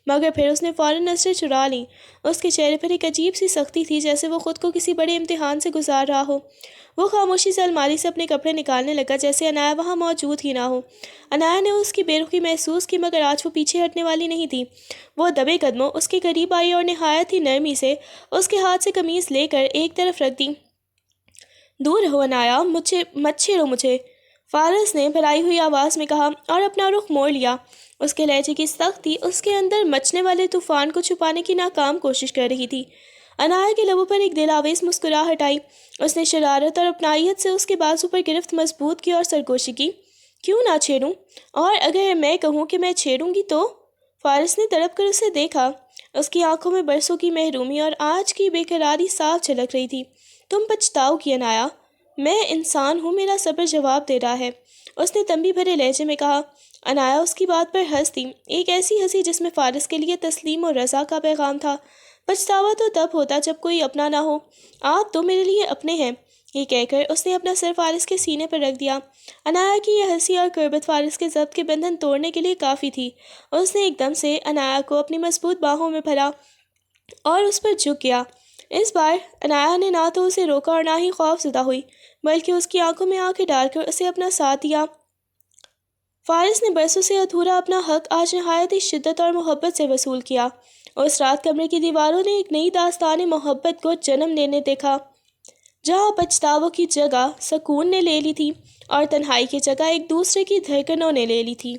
A: مگر پھر اس نے فوراً نظریں چرا لیں۔ اس کے چہرے پر ایک عجیب سی سختی تھی، جیسے وہ خود کو کسی بڑے امتحان سے گزار رہا ہو۔ وہ خاموشی سے الماری سے اپنے کپڑے نکالنے لگا جیسے عنایا وہاں موجود ہی نہ ہو۔ عنایا نے اس کی بے رخی محسوس کی، مگر آج وہ پیچھے ہٹنے والی نہیں تھی۔ وہ دبے قدموں اس کے قریب آئی اور نہایت ہی نرمی سے اس کے ہاتھ سے قمیص لے کر ایک طرف رکھ دی۔ دور رہو عنایا، مت چھیڑو مجھے، فارس نے بھرائی ہوئی آواز میں کہا اور اپنا رخ موڑ لیا۔ اس کے لہجے کی سختی اس کے اندر مچنے والے طوفان کو چھپانے کی ناکام کوشش کر رہی تھی۔ عنایا کے لبوں پر ایک دل آویز مسکراہٹ آئی۔ اس نے شرارت اور اپنائیت سے اس کے بازو پر گرفت مضبوط کی اور سرگوشی کی، کیوں نہ چھیڑوں؟ اور اگر میں کہوں کہ میں چھیڑوں گی تو؟ فارس نے تڑپ کر اسے دیکھا۔ اس کی آنکھوں میں برسوں کی محرومی اور آج کی بے قراری صاف جھلک رہی تھی۔ تم پچھتاؤ گی عنایا، میں انسان ہوں، میرا صبر جواب دے رہا ہے، اس نے تنبیہ بھرے لہجے میں کہا۔ عنایا اس کی بات پر ہنس دی، ایک ایسی ہنسی جس میں فارس کے لیے تسلیم و رضا کا پیغام تھا۔ پچھتاوا تو تب ہوتا جب کوئی اپنا نہ ہو، آپ تو میرے لیے اپنے ہیں، یہ کہہ کر اس نے اپنا سر فارس کے سینے پر رکھ دیا۔ عنایا کی یہ ہنسی اور قربت فارس کے ضبط کے بندھن توڑنے کے لیے کافی تھی۔ اس نے ایک دم سے عنایا کو اپنی مضبوط باہوں میں بھرا اور اس پر جھک گیا۔ اس بار عنایا نے نہ تو اسے روکا اور نہ ہی خوف زدہ ہوئی، بلکہ اس کی آنکھوں میں آنکھیں ڈال کر اسے اپنا ساتھ دیا۔ فارس نے برسوں سے ادھورا اپنا حق آج نہایت ہی شدت اور محبت سے وصول کیا۔ اس رات کمرے کی دیواروں نے ایک نئی داستان محبت کو جنم لینے دیکھا۔ جہاں پچھتاووں کی جگہ سکون نے لے لی تھی اور تنہائی کی جگہ ایک دوسرے کی دھڑکنوں نے لے لی تھی۔